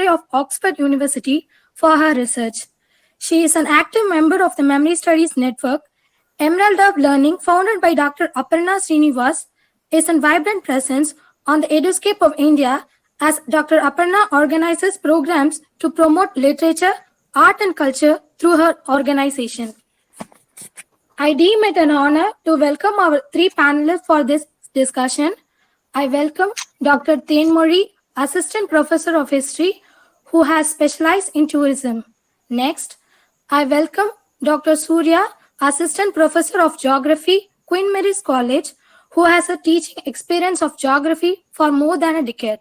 alumni of Oxford University for her research. She is an active member of the Memory Studies Network. Emerald of Learning, founded by Dr. Aparna Srinivas, is a vibrant presence on the Eduscape of India as Dr. Aparna organizes programs to promote literature, art and culture through her organization. I deem it an honor to welcome our three panelists for this discussion. I welcome Dr. Thenmozhi, Assistant Professor of History, who has specialized in tourism. Next, I welcome Dr. Suriya, Assistant Professor of Geography, Queen Mary's College, who has a teaching experience of geography for more than a decade.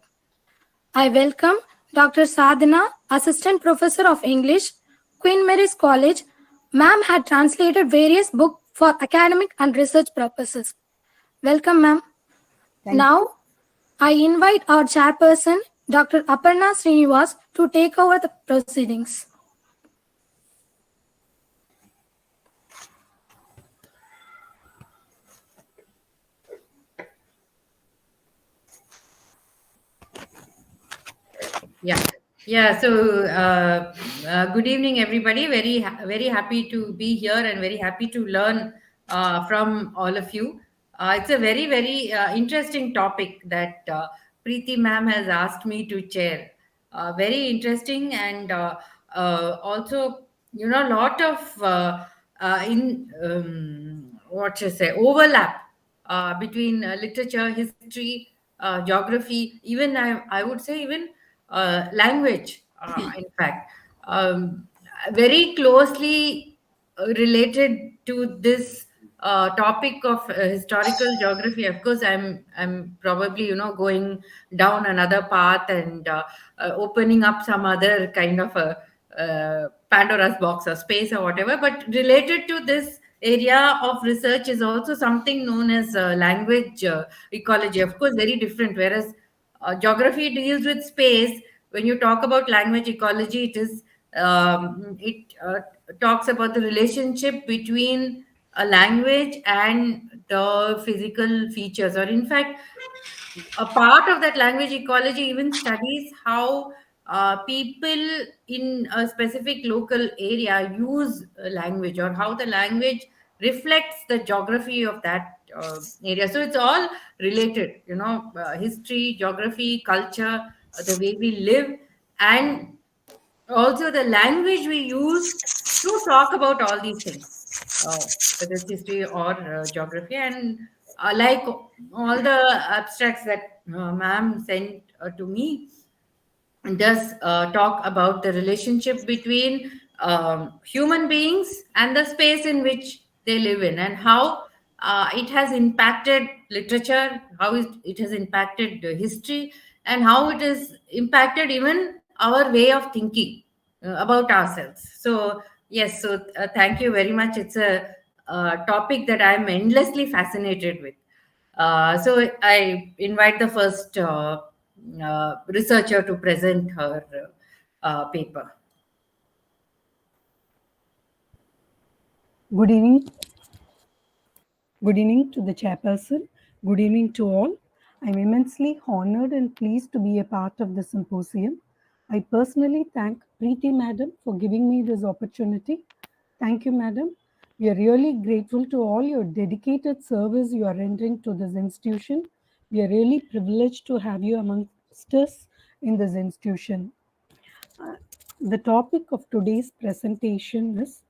I welcome Dr. Sadhana, Assistant Professor of English, Queen Mary's College. Ma'am had translated various books for academic and research purposes. Welcome, ma'am. Now, I invite our chairperson, Dr. Aparna Srinivas, to take over the proceedings. Yeah. So, good evening, everybody. Very happy to be here and very happy to learn from all of you. It's a very interesting topic that Preeti ma'am has asked me to chair. Very interesting and also, a lot of overlap between literature, history, geography, even I would say even language, in fact, very closely related to this topic of historical geography. Of course, I'm probably going down another path and opening up some other kind of a Pandora's box or space or whatever. But related to this area of research is also something known as language ecology. Of course, very different. Whereas geography deals with space. When you talk about language ecology, it talks about the relationship between a language and the physical features, or in fact, a part of that language ecology even studies how people in a specific local area use language, or how the language reflects the geography of that area. So it's all related, history, geography, culture, the way we live, and also the language we use to talk about all these things, whether it's history or geography. And like all the abstracts that ma'am sent to me, does talk about the relationship between human beings and the space in which they live in, and how it has impacted literature, how it has impacted history, and how it has impacted even our way of thinking about ourselves. So, yes, so thank you very much. It's a topic that I'm endlessly fascinated with. So I invite the first researcher to present her paper. Good evening. Good evening to the chairperson. Good evening to all. I'm immensely honored and pleased to be a part of the symposium. I personally thank Preeti Madam for giving me this opportunity. Thank you, Madam. We are really grateful to all your dedicated service you are rendering to this institution. We are really privileged to have you amongst us in this institution. The topic of today's presentation is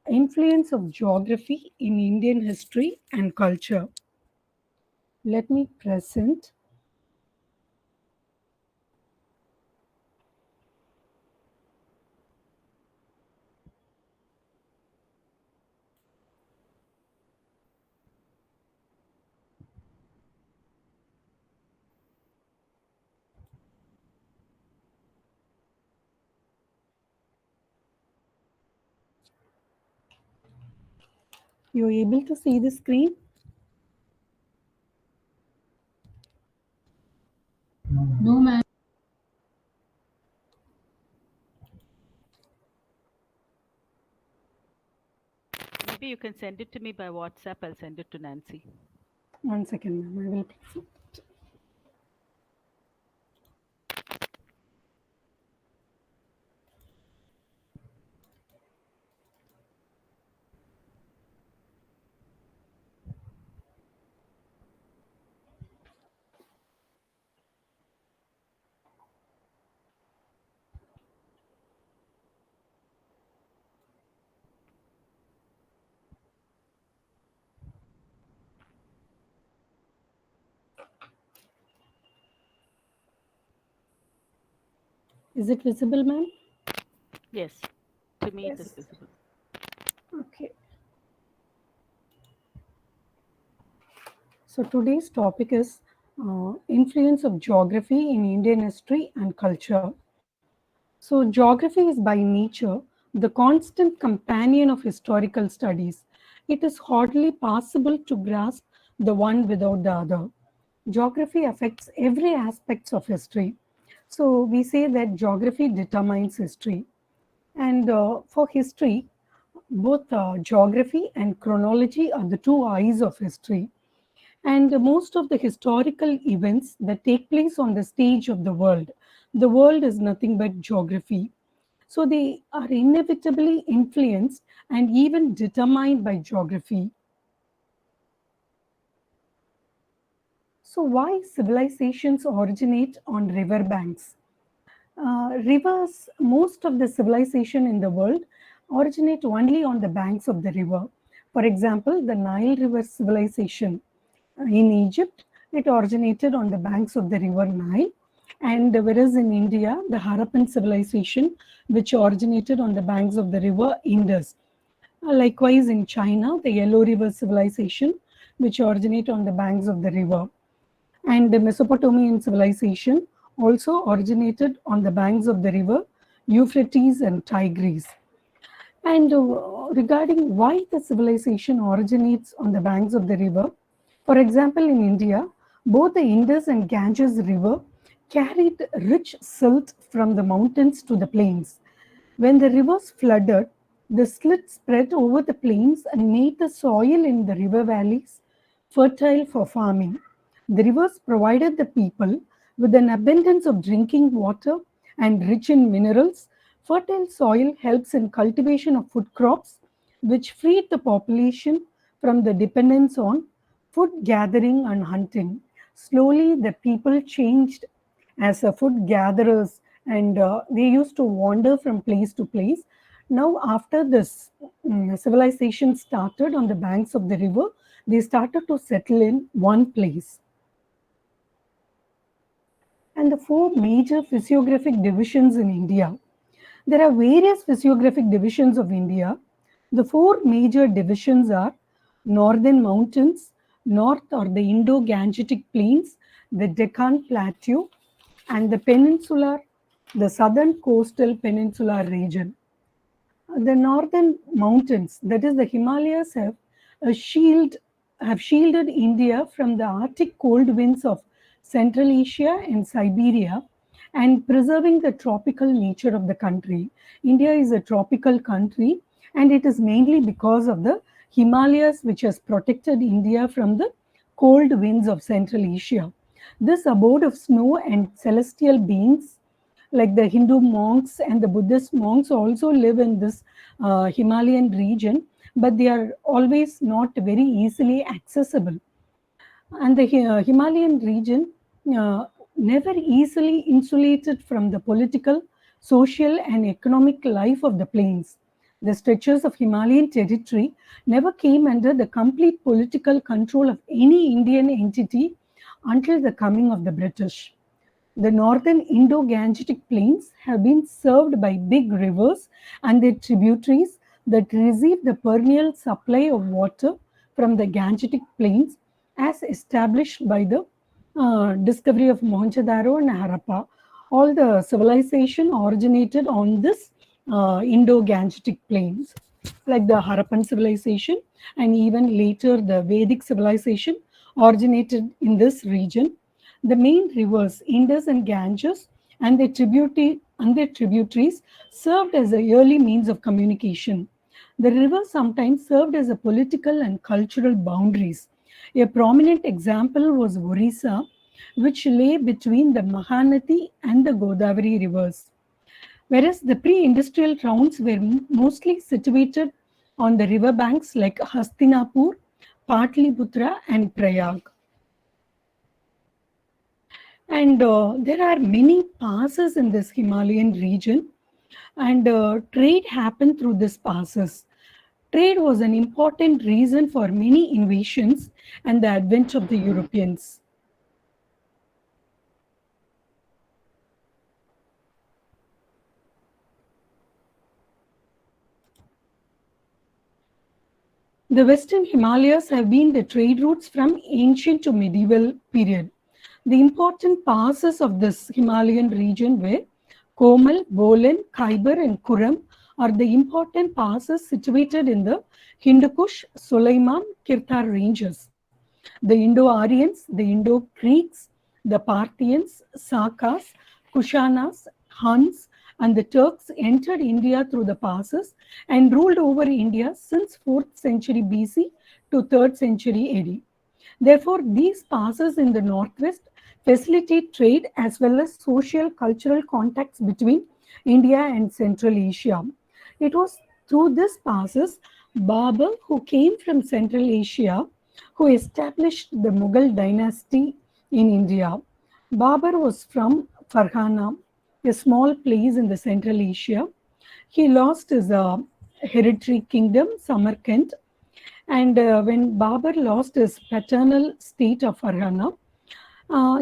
Influence of Geography in Indian History and Culture. Let me present. You're able to see the screen? No, ma'am. Maybe you can send it to me by WhatsApp. I'll send it to Nancy. 1 second, ma'am. I will present. Is it visible, ma'am? Yes, to me it is Yes. visible. Okay. So today's topic is influence of geography in Indian history and culture. So geography is by nature the constant companion of historical studies. It is hardly possible to grasp the one without the other. Geography affects every aspects of history. So we say that geography determines history. And for history, both geography and chronology are the two eyes of history. And most of the historical events that take place on the stage of the world is nothing but geography. So they are inevitably influenced and even determined by geography. So why civilizations originate on river banks? Rivers, most of the civilization in the world originate only on the banks of the river. For example, the Nile River civilization in Egypt, it originated on the banks of the river Nile. And whereas in India, the Harappan civilization, which originated on the banks of the river Indus. Likewise, in China, the Yellow River civilization, which originate on the banks of the river. And the Mesopotamian civilization also originated on the banks of the river Euphrates and Tigris. And regarding why the civilization originates on the banks of the river, for example, in India, both the Indus and Ganges river carried rich silt from the mountains to the plains. When the rivers flooded, the silt spread over the plains and made the soil in the river valleys fertile for farming. The rivers provided the people with an abundance of drinking water and rich in minerals. Fertile soil helps in cultivation of food crops, which freed the population from the dependence on food gathering and hunting. Slowly, the people changed as a food gatherers, and they used to wander from place to place. Now, after this civilization started on the banks of the river, they started to settle in one place. And the four major physiographic divisions in India. There are various physiographic divisions of India. The four major divisions are Northern Mountains, North or the Indo-Gangetic Plains, the Deccan Plateau, and the Peninsular, the Southern Coastal Peninsular region. The northern mountains, that is the Himalayas, have shielded India from the Arctic cold winds of Central Asia and Siberia and preserving the tropical nature of the country. India is a tropical country, and it is mainly because of the Himalayas which has protected India from the cold winds of Central Asia. This abode of snow and celestial beings like the Hindu monks and the Buddhist monks also live in this Himalayan region, but they are always not very easily accessible. And the Himalayan region never easily insulated from the political, social, and economic life of the plains. The stretches of Himalayan territory never came under the complete political control of any Indian entity until the coming of the British. The northern Indo-Gangetic plains have been served by big rivers and their tributaries that receive the perennial supply of water from the Gangetic plains as established by the discovery of Mohenjo-daro and Harappa. All the civilization originated on this Indo-Gangetic plains, like the Harappan civilization and even later the Vedic civilization originated in this region. The main rivers, Indus and Ganges, and their tributaries served as the early means of communication. The rivers sometimes served as a political and cultural boundaries. A prominent example was Orissa, which lay between the Mahanadi and the Godavari rivers, whereas the pre-industrial towns were mostly situated on the river banks like Hastinapur, Patliputra, and Prayag. And there are many passes in this Himalayan region, and trade happened through these passes. Trade was an important reason for many invasions and the advent of the Europeans. The Western Himalayas have been the trade routes from ancient to medieval period. The important passes of this Himalayan region were Komal, Bolan, Khyber and Kuram are the important passes situated in the Hindu Kush, Suleiman, Kirthar ranges. The Indo-Aryans, the Indo-Greeks, the Parthians, Sakas, Kushanas, Huns, and the Turks entered India through the passes and ruled over India since 4th century BC to 3rd century AD. Therefore, these passes in the northwest facilitate trade as well as social cultural contacts between India and Central Asia. It was through these passes Babur, who came from Central Asia, who established the Mughal dynasty in India. Babur was from Farghana, a small place in the Central Asia. He lost his hereditary kingdom, Samarkand, and when Babur lost his paternal state of Farghana,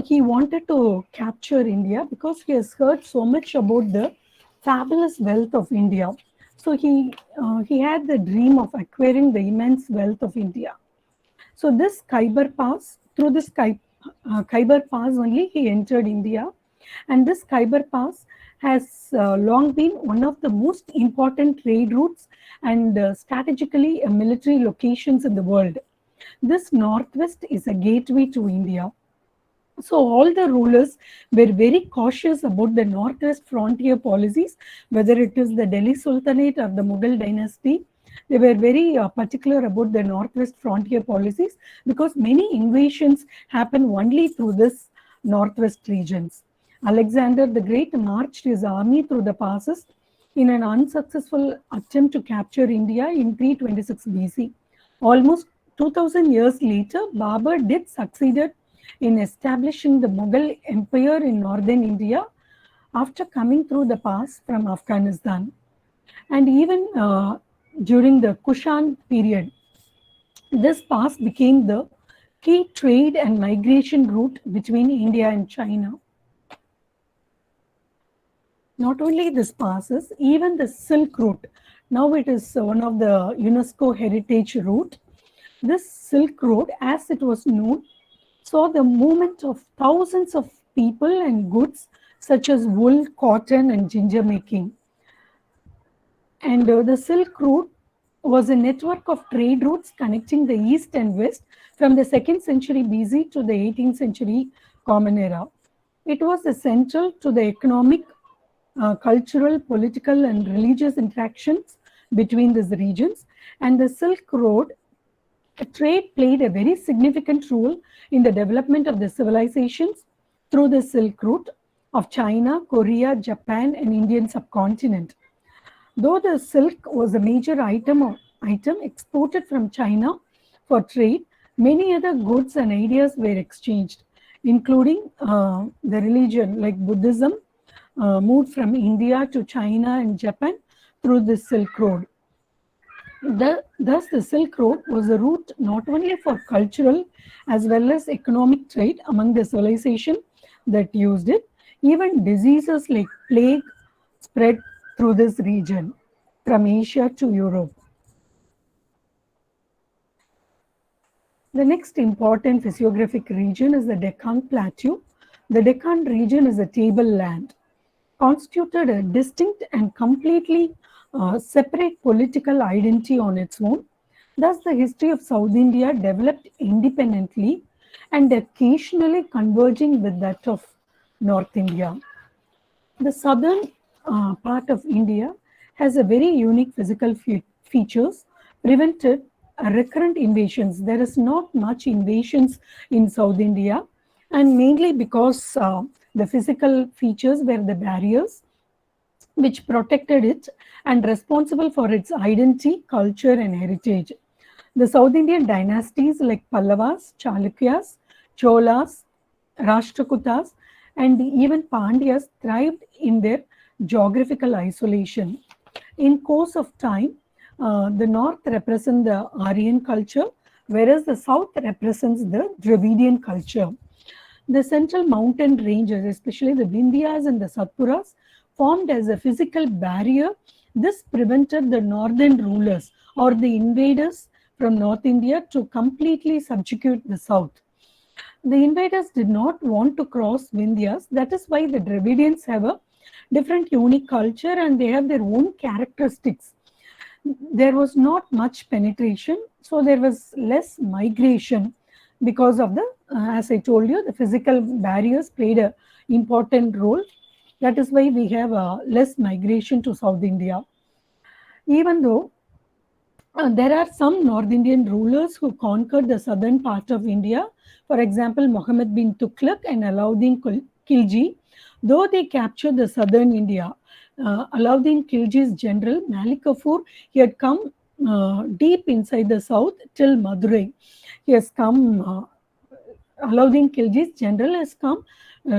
he wanted to capture India because he has heard so much about the fabulous wealth of India. So he had the dream of acquiring the immense wealth of India. So this Khyber Pass, through this Khyber Pass only, he entered India, and this Khyber Pass has long been one of the most important trade routes and strategically military locations in the world. This northwest is a gateway to India. So all the rulers were very cautious about the northwest frontier policies, whether it is the Delhi Sultanate or the Mughal dynasty. They were very particular about the northwest frontier policies because many invasions happen only through this northwest regions. Alexander the Great marched his army through the passes in an unsuccessful attempt to capture India in 326 BC. Almost 2000 years later, Babur did succeeded in establishing the Mughal Empire in northern India after coming through the pass from Afghanistan. And even during the Kushan period, this pass became the key trade and migration route between India and China. Not only this passes, even the Silk Route. Now it is one of the UNESCO heritage route. This Silk Road, as it was known, saw the movement of thousands of people and goods such as wool, cotton and ginger making. And the Silk Route was a network of trade routes connecting the east and west from the 2nd century BC to the 18th century Common Era. It was essential to the economic, cultural, political and religious interactions between these regions, and the Silk Road trade played a very significant role in the development of the civilizations through the Silk Route of China, Korea, Japan and Indian subcontinent. Though the silk was a major item exported from China for trade, many other goods and ideas were exchanged, including the religion like Buddhism moved from India to China and Japan through the Silk Road. Thus, the Silk Road was a route not only for cultural as well as economic trade among the civilization that used it. Even diseases like plague spread through this region from Asia to Europe. The next important physiographic region is the Deccan Plateau. The Deccan region is a tableland, constituted a distinct and completely separate political identity on its own. Thus, the history of South India developed independently and occasionally converging with that of North India. The southern part of India has a very unique physical features, prevented recurrent invasions. There is not much invasions in South India, and mainly because the physical features were the barriers which protected it and responsible for its identity, culture and heritage. The South Indian dynasties like Pallavas, Chalukyas, Cholas, Rashtrakutas and even Pandyas thrived in their geographical isolation. In course of time, the north represents the Aryan culture, whereas the south represents the Dravidian culture. The central mountain ranges, especially the Vindhyas and the Satpuras, formed as a physical barrier. This prevented the northern rulers or the invaders from North India to completely subjugate the south. The invaders did not want to cross Vindhyas. That is why the Dravidians have a different unique culture and they have their own characteristics. There was not much penetration, so there was less migration because of the, as I told you, the physical barriers played a important role. That is why we have less migration to South India. Even though there are some North Indian rulers who conquered the southern part of India. For example, Muhammad bin Tughlaq and Alauddin Khilji. Though they captured the southern India, Alauddin Khilji's general Malik Kafur, he had come deep inside the south till Madurai. He has come, Alauddin Khilji's general has come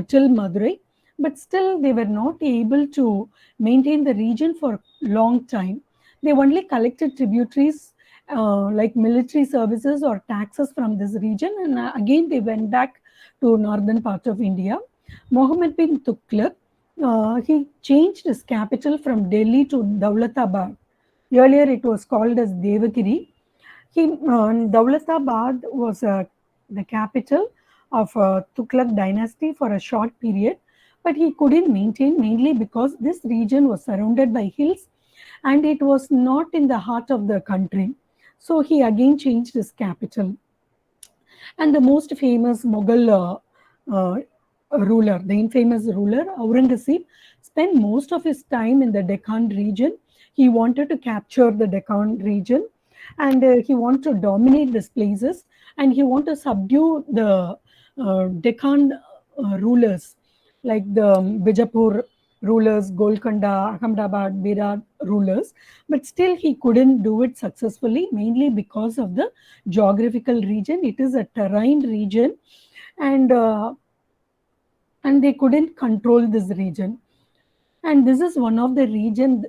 till Madurai, but still they were not able to maintain the region for long time. They only collected tributaries like military services or taxes from this region, and again they went back to northern part of India. Muhammad bin Tughlaq, he changed his capital from Delhi to Daulatabad. Earlier it was called as Devagiri. Daulatabad was the capital of Tughlaq dynasty for a short period, but he couldn't maintain, mainly because this region was surrounded by hills and it was not in the heart of the country. So he again changed his capital. And the most famous Mughal ruler, the infamous ruler Aurangzeb, spent most of his time in the Deccan region. He wanted to capture the Deccan region and he wanted to dominate these places and he wanted to subdue the Deccan rulers like the Bijapur rulers, Golconda, Ahmedabad, Berar rulers, but still he couldn't do it successfully, mainly because of the geographical region. It is a terrain region and they couldn't control this region. And this is one of the reason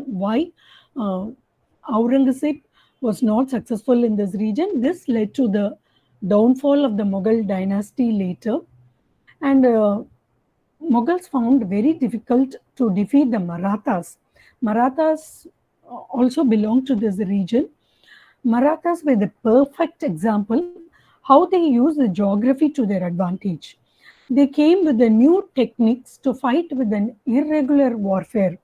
why Aurangzeb was not successful in this region. This led to the downfall of the Mughal dynasty later. And Mughals found very difficult to defeat the Marathas. Marathas also belong to this region. Marathas were the perfect example how they use the geography to their advantage. They came with the new techniques to fight with an irregular warfare.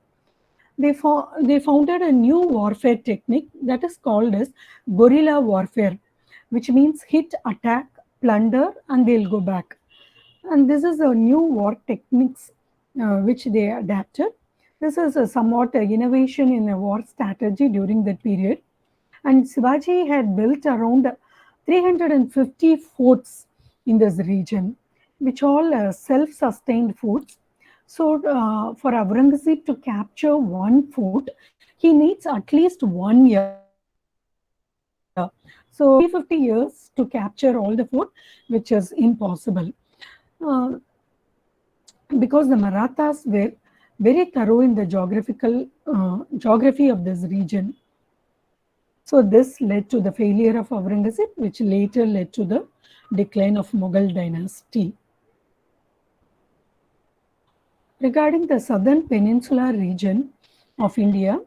They founded a new warfare technique that is called as guerrilla warfare, which means hit, attack, plunder, and they'll go back. And this is a new war techniques which they adapted. This is a somewhat innovation in a war strategy during that period. And Shivaji had built around 350 forts in this region, which all self-sustained forts. So for Aurangzeb to capture one fort, he needs at least 1 year. So 350 years to capture all the fort, which is impossible. Because the Marathas were very thorough in the geography of this region. So this led to the failure of Aurangzeb, which later led to the decline of Mughal dynasty. Regarding the southern peninsula region of India,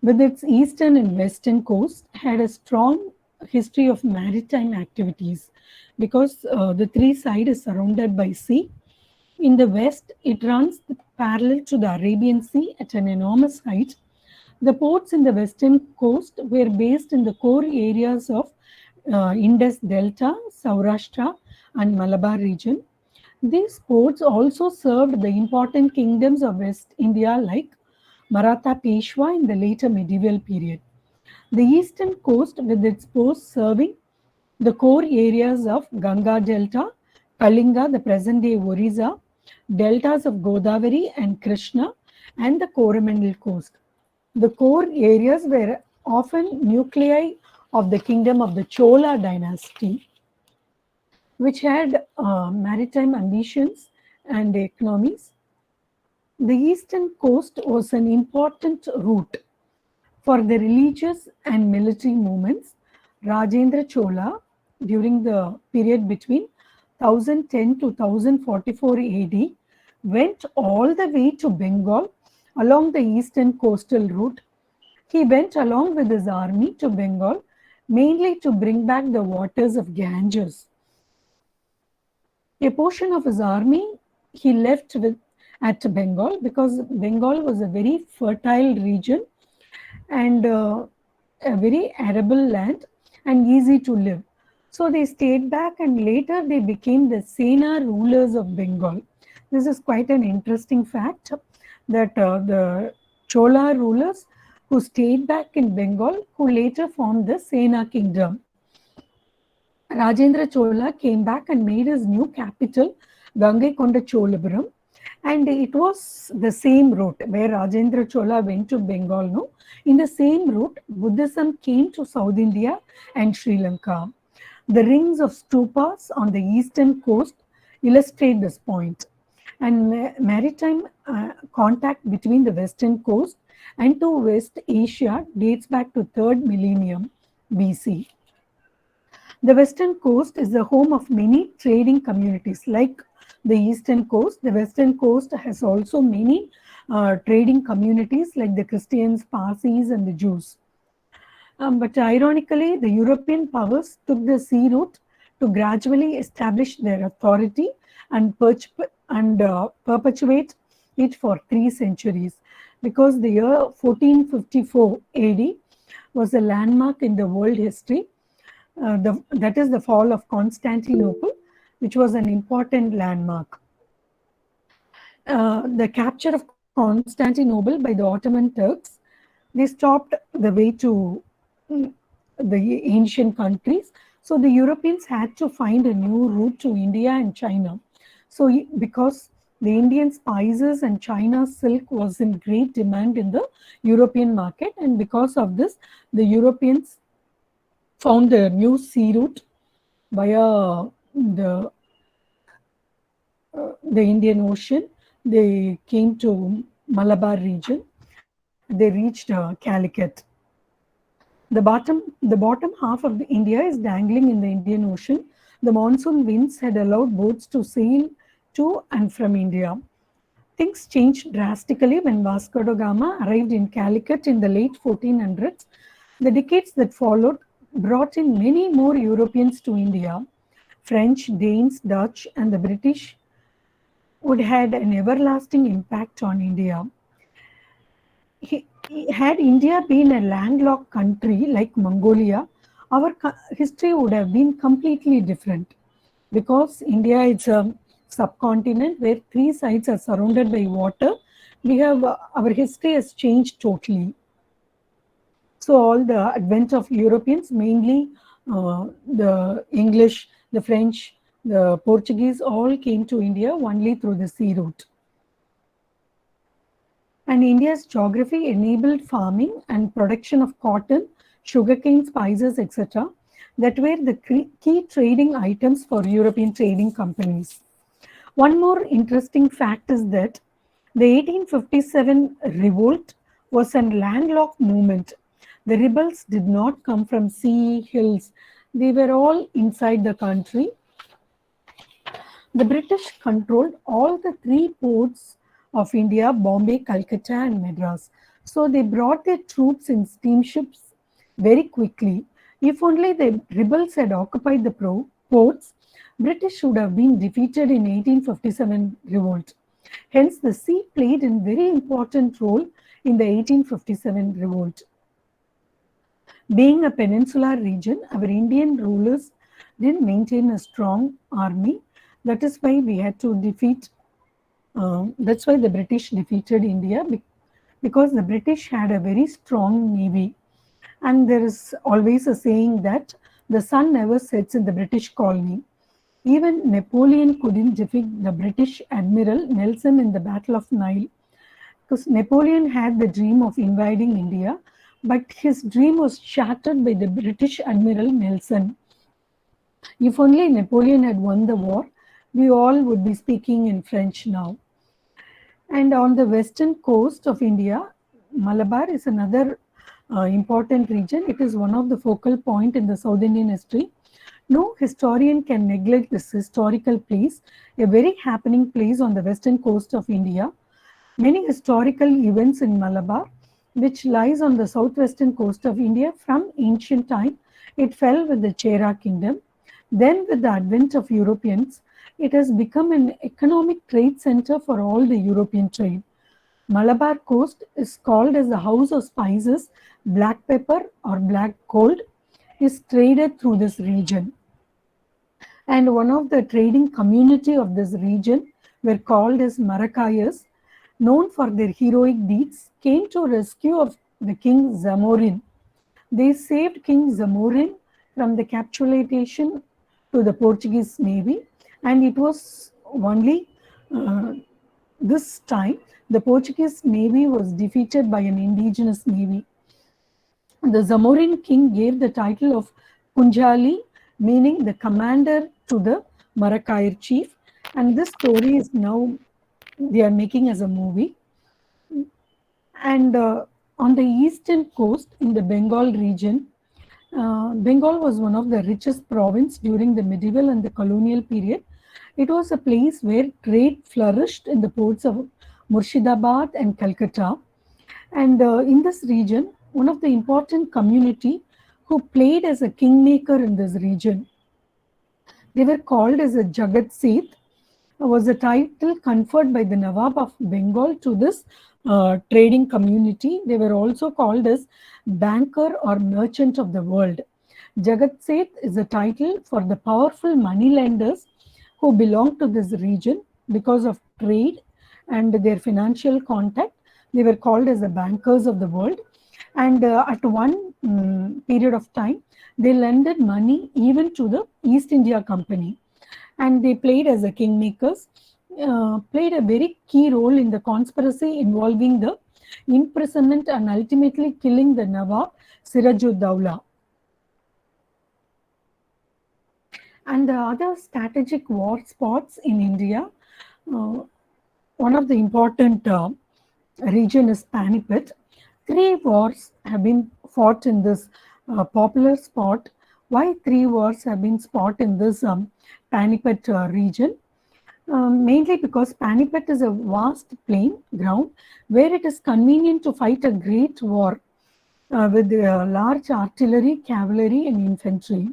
with its eastern and western coast, had a strong history of maritime activities because the three sides is surrounded by sea. In the west, it runs parallel to the Arabian Sea at an enormous height. The ports in the western coast were based in the core areas of Indus Delta, Saurashtra, and Malabar region. These ports also served the important kingdoms of West India like Maratha Peshwa in the later medieval period. The eastern coast with its ports serving the core areas of Ganga Delta, Kalinga, the present-day Orissa, deltas of Godavari and Krishna, and the Coromandel coast. The core areas were often nuclei of the kingdom of the Chola dynasty, which had maritime ambitions and economies. The eastern coast was an important route for the religious and military movements. Rajendra Chola, during the period between 1010 to 1044 AD, went all the way to Bengal along the eastern coastal route. He went along with his army to Bengal mainly to bring back the waters of Ganges. A portion of his army he left at Bengal, because Bengal was a very fertile region and a very arable land and easy to live. So they stayed back, and later they became the Sena rulers of Bengal. This is quite an interesting fact, that the Chola rulers who stayed back in Bengal, who later formed the Sena kingdom. Rajendra Chola came back and made his new capital, Gangaikonda Cholapuram, and it was the same route where Rajendra Chola went to Bengal. No, in the same route, Buddhism came to South India and Sri Lanka. The rings of stupas on the eastern coast illustrate this point, and maritime contact between the western coast and to West Asia dates back to 3rd millennium BC. The western coast is the home of many trading communities. Like the eastern coast, the western coast has also many trading communities like the Christians, Parsis, and the Jews. But ironically, the European powers took the sea route to gradually establish their authority and, perpetuate it for 3 centuries, because the year 1454 AD was a landmark in the world history. That is the fall of Constantinople, which was an important landmark. The capture of Constantinople by the Ottoman Turks, they stopped the way to the ancient countries. So the Europeans had to find a new route to India and China. So because the Indian spices and China silk was in great demand in the European market, and because of this, the Europeans found a new sea route via the Indian Ocean. They came to Malabar region. They reached Calicut. The bottom half of India is dangling in the Indian Ocean. The monsoon winds had allowed boats to sail to and from India. Things changed drastically when Vasco da Gama arrived in Calicut in the late 1400s. The decades that followed brought in many more Europeans to India. French, Danes, Dutch, and the British would had an everlasting impact on India. Had India been a landlocked country like Mongolia, our history would have been completely different, because India is a subcontinent where 3 sides are surrounded by water. We have our history has changed totally. So all the advent of Europeans, mainly the English, the French, the Portuguese, all came to India only through the sea route. And India's geography enabled farming and production of cotton, sugarcane, spices, etc., that were the key trading items for European trading companies. One more interesting fact is that the 1857 revolt was a landlocked movement. The rebels did not come from sea, hills. They were all inside the country. The British controlled all the 3 ports of India: Bombay, Calcutta, and Madras. So they brought their troops in steamships very quickly. If only the rebels had occupied the ports, British would have been defeated in 1857 revolt. Hence, the sea played a very important role in the 1857 revolt. Being a peninsular region, our Indian rulers didn't maintain a strong army. That is why we had to defeat. That's why the British defeated India, because the British had a very strong navy. And there is always a saying that the sun never sets in the British colony. Even Napoleon couldn't defeat the British Admiral Nelson in the Battle of Nile, because Napoleon had the dream of invading India, but his dream was shattered by the British Admiral Nelson. If only Napoleon had won the war, we all would be speaking in French now. And on the western coast of India, Malabar is another important region. It is one of the focal point in the South Indian history. No historian can neglect this historical place, a very happening place on the western coast of India. Many historical events in Malabar, which lies on the southwestern coast of India from ancient time, It fell with the Chera kingdom. Then, with the advent of Europeans, it has become an economic trade center for all the European trade. Malabar coast is called as the house of spices. Black pepper or black gold is traded through this region. And one of the trading community of this region were called as Marakayas, known for their heroic deeds, came to rescue of the king Zamorin. They saved King Zamorin from the capitulation to the Portuguese navy, and it was only uh, this time the Portuguese navy was defeated by an indigenous navy. The Zamorin king gave the title of Punjali, meaning the commander, to the Marakair chief, and this story is now they are making as a movie. And on the eastern coast in the Bengal region, Bengal was one of the richest province during the medieval and the colonial period. It was a place where trade flourished in the ports of Murshidabad and Calcutta. And in this region, one of the important community who played as a kingmaker in this region, they were called as a Jagat Seth, was a title conferred by the Nawab of Bengal to this trading community. They were also called as banker or merchant of the world. Jagat Seth is a title for the powerful moneylenders who belong to this region because of trade and their financial contact. They were called as the bankers of the world. And at one period of time, they lended money even to the East India Company. And they played as a kingmakers, played a very key role in the conspiracy involving the imprisonment and ultimately killing the Nawab Sirajud-Dowla. And the other strategic war spots in India, one of the important region is Panipat. 3 wars have been fought in this popular spot. Why 3 wars have been fought in this Panipat region? Mainly because Panipat is a vast plain ground where it is convenient to fight a great war with large artillery, cavalry and infantry.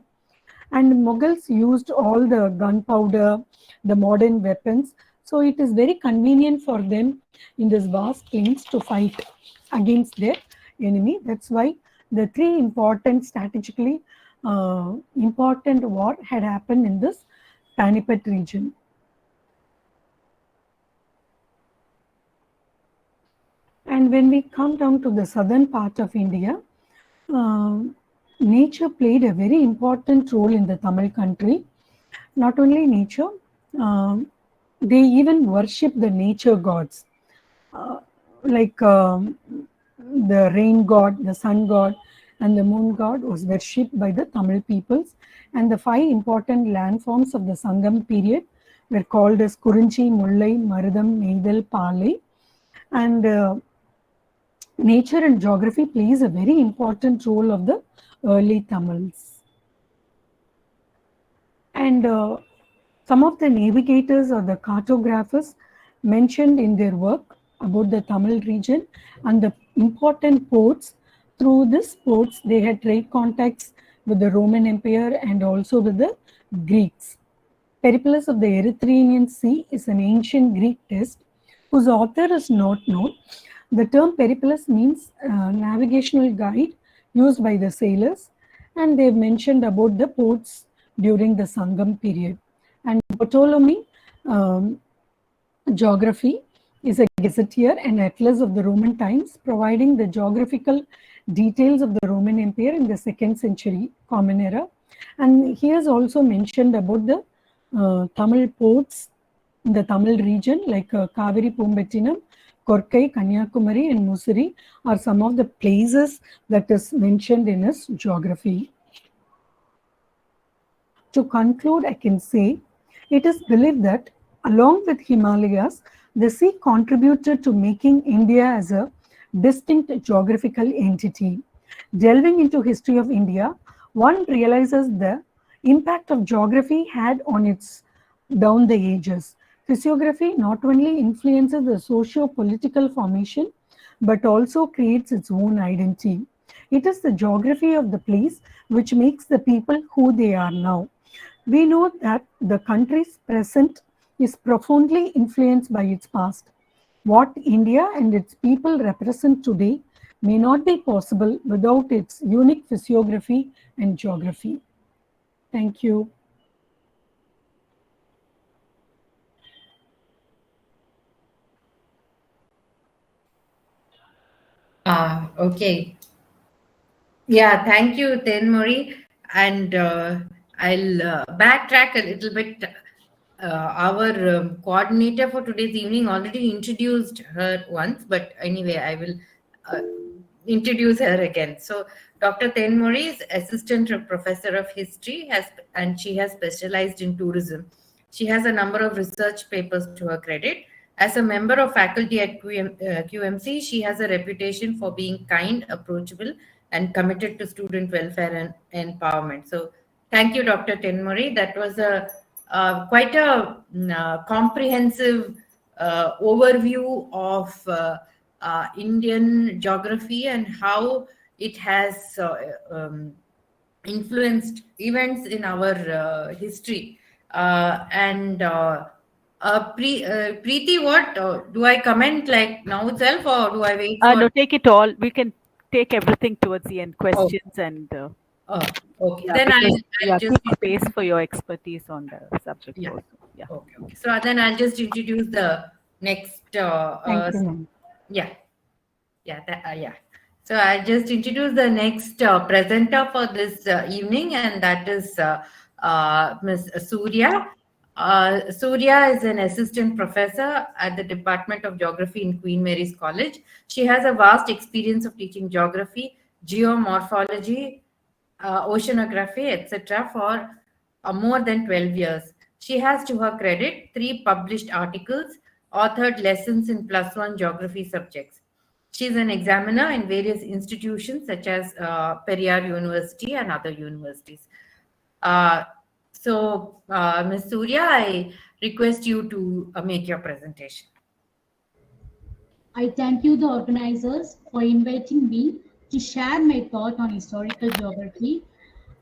And Mughals used all the gunpowder, the modern weapons. So it is very convenient for them in this vast plains to fight against their enemy. That's why the 3 important strategically important war had happened in this Panipat region. And when we come down to the southern part of India, nature played a very important role in the Tamil country. Not only nature, they even worship the nature gods, like the rain god, the sun god, and the moon god was worshipped by the Tamil peoples. And the 5 important landforms of the Sangam period were called as Kurunchi, Mullai, Marudam, Neidal, Palai. And nature and geography plays a very important role of the early Tamils. And some of the navigators or the cartographers mentioned in their work about the Tamil region and the important ports. Through these ports, they had trade contacts with the Roman Empire and also with the Greeks. Peripulus of the Erythraean Sea is an ancient Greek text whose author is not known. The term Peripulus means navigational guide used by the sailors, and they've mentioned about the ports during the Sangam period. And Ptolemy geography is a gazetteer and atlas of the Roman times, providing the geographical details of the Roman Empire in the 2nd century Common Era. And he has also mentioned about the Tamil ports in the Tamil region, like Kaveri, Pumbettinam, Korkai, Kanyakumari and Musiri are some of the places that is mentioned in his geography. To conclude, I can say it is believed that along with Himalayas, the sea contributed to making India as a distinct geographical entity. Delving into history of India, one realizes the impact of geography had on its down the ages. Physiography not only influences the socio-political formation, but also creates its own identity. It is the geography of the place which makes the people who they are now. We know that the country's present is profoundly influenced by its past. What India and its people represent today may not be possible without its unique physiography and geography. Thank you. Okay. Yeah, thank you, Thenmozhi. And I'll backtrack a little bit. Our coordinator for today's evening already introduced her once, but anyway, I will uh, introduce her again. So, Dr. Thenmozhi is assistant professor of history, and she has specialized in tourism. She has a number of research papers to her credit. As a member of faculty at QMC, she has a reputation for being kind, approachable, and committed to student welfare and empowerment. So, thank you, Dr. Thenmozhi. That was a quite a comprehensive overview of Indian geography and how it has influenced events in our history. Preeti, what do I comment like now itself, or do I wait for? No, take it all. We can take everything towards the end, Oh, questions and okay. yeah, Then because I'll just keep space for your expertise on the subject yeah. also. Yeah. Okay. So then I'll just introduce the next. Thank you, ma'am. Yeah. Yeah. So I just introduce the next presenter for this evening, and that is Ms. Suriya. Suriya is an assistant professor at the Department of Geography in Queen Mary's College. She has a vast experience of teaching geography, geomorphology, oceanography, etc., for more than 12 years. She has to her credit 3 published articles, authored lessons in +1 geography subjects. She is an examiner in various institutions such as Periyar University and other universities. Uh, Ms. Surya, I request you to make your presentation. I thank you, the organizers, for inviting me to share my thought on historical geography.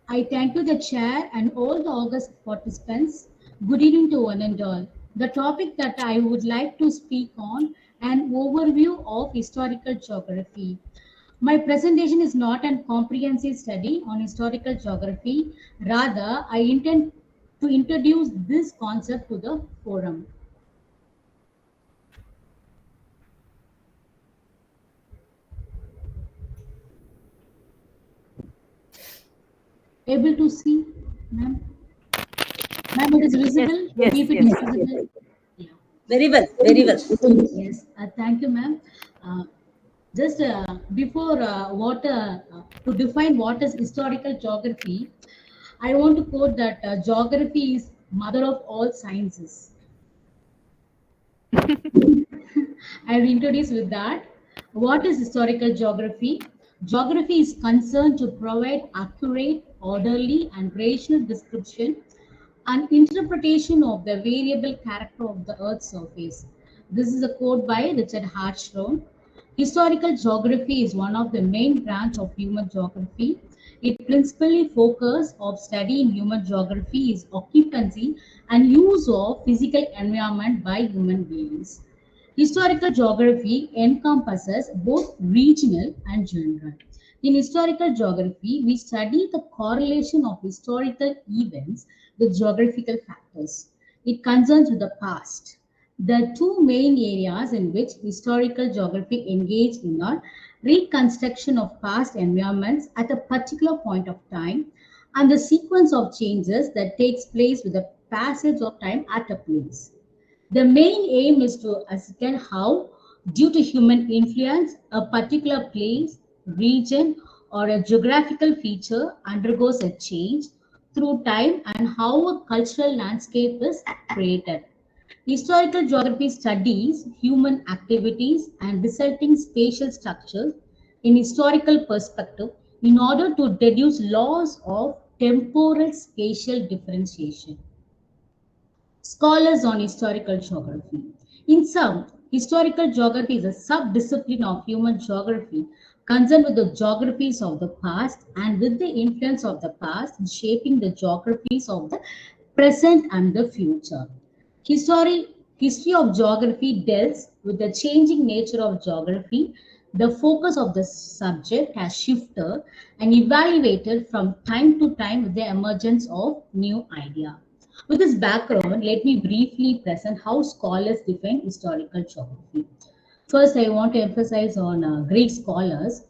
I thank you, the chair, and all the August participants. Good evening to one and all. The topic that I would like to speak on an overview of historical geography. My presentation is not a comprehensive study on historical geography. Rather, I intend to introduce this concept to the forum. Able to see, ma'am? Ma'am, it is visible? Yes, Keep it yes. visible. Yeah. Very well, very well. Yes, thank you, ma'am. Just before to define what is historical geography, I want to quote that geography is mother of all sciences. I'll introduce with that. What is historical geography? Geography is concerned to provide accurate, orderly, and rational description and interpretation of the variable character of the Earth's surface. This is a quote by Richard Hartshorne. Historical geography is one of the main branch of human geography. It principally focus of studying human geography is occupancy and use of physical environment by human beings. Historical geography encompasses both regional and general. In historical geography, we study the correlation of historical events with geographical factors. It concerns with the past. The two main areas in which historical geography engage in are reconstruction of past environments at a particular point of time and the sequence of changes that takes place with the passage of time at a place. The main aim is to ascertain how, due to human influence, a particular place, region, or a geographical feature undergoes a change through time and how a cultural landscape is created. Historical geography studies human activities and resulting spatial structures in historical perspective in order to deduce laws of temporal spatial differentiation. Scholars on historical geography. In sum, historical geography is a subdiscipline of human geography concerned with the geographies of the past and with the influence of the past in shaping the geographies of the present and the future. History, history of geography deals with the changing nature of geography. The focus of the subject has shifted and evaluated from time to time with the emergence of new idea. With this background, let me briefly present how scholars define historical geography. First, I want to emphasize on Greek scholars.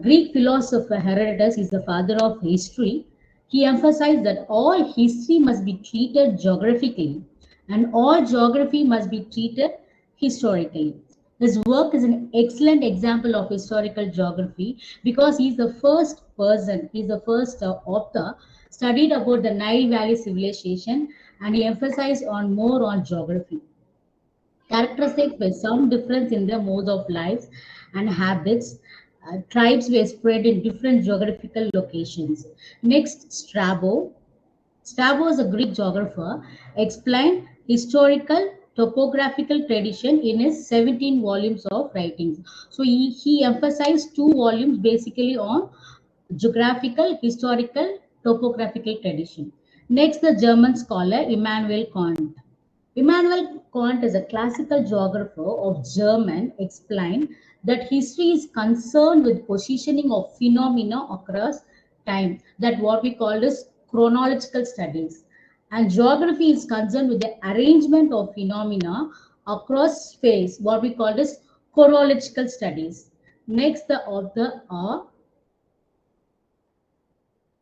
Greek philosopher Herodotus is the father of history. He emphasized that all history must be treated geographically and all geography must be treated historically. His work is an excellent example of historical geography because he is the first person, he is the first author studied about the Nile Valley civilization, and he emphasized on more on geography characteristic with some difference in their modes of life and habits. Tribes were spread in different geographical locations. Next, Strabo. Strabo is a Greek geographer, explained historical topographical tradition in his 17 volumes of writings. So he emphasized two volumes basically on geographical, historical, topographical tradition. Next, the German scholar Immanuel Kant. Immanuel Kant is a classical geographer of German, explained that history is concerned with positioning of phenomena across time, that what we call as chronological studies. And geography is concerned with the arrangement of phenomena across space, what we call as chronological studies. Next, the author are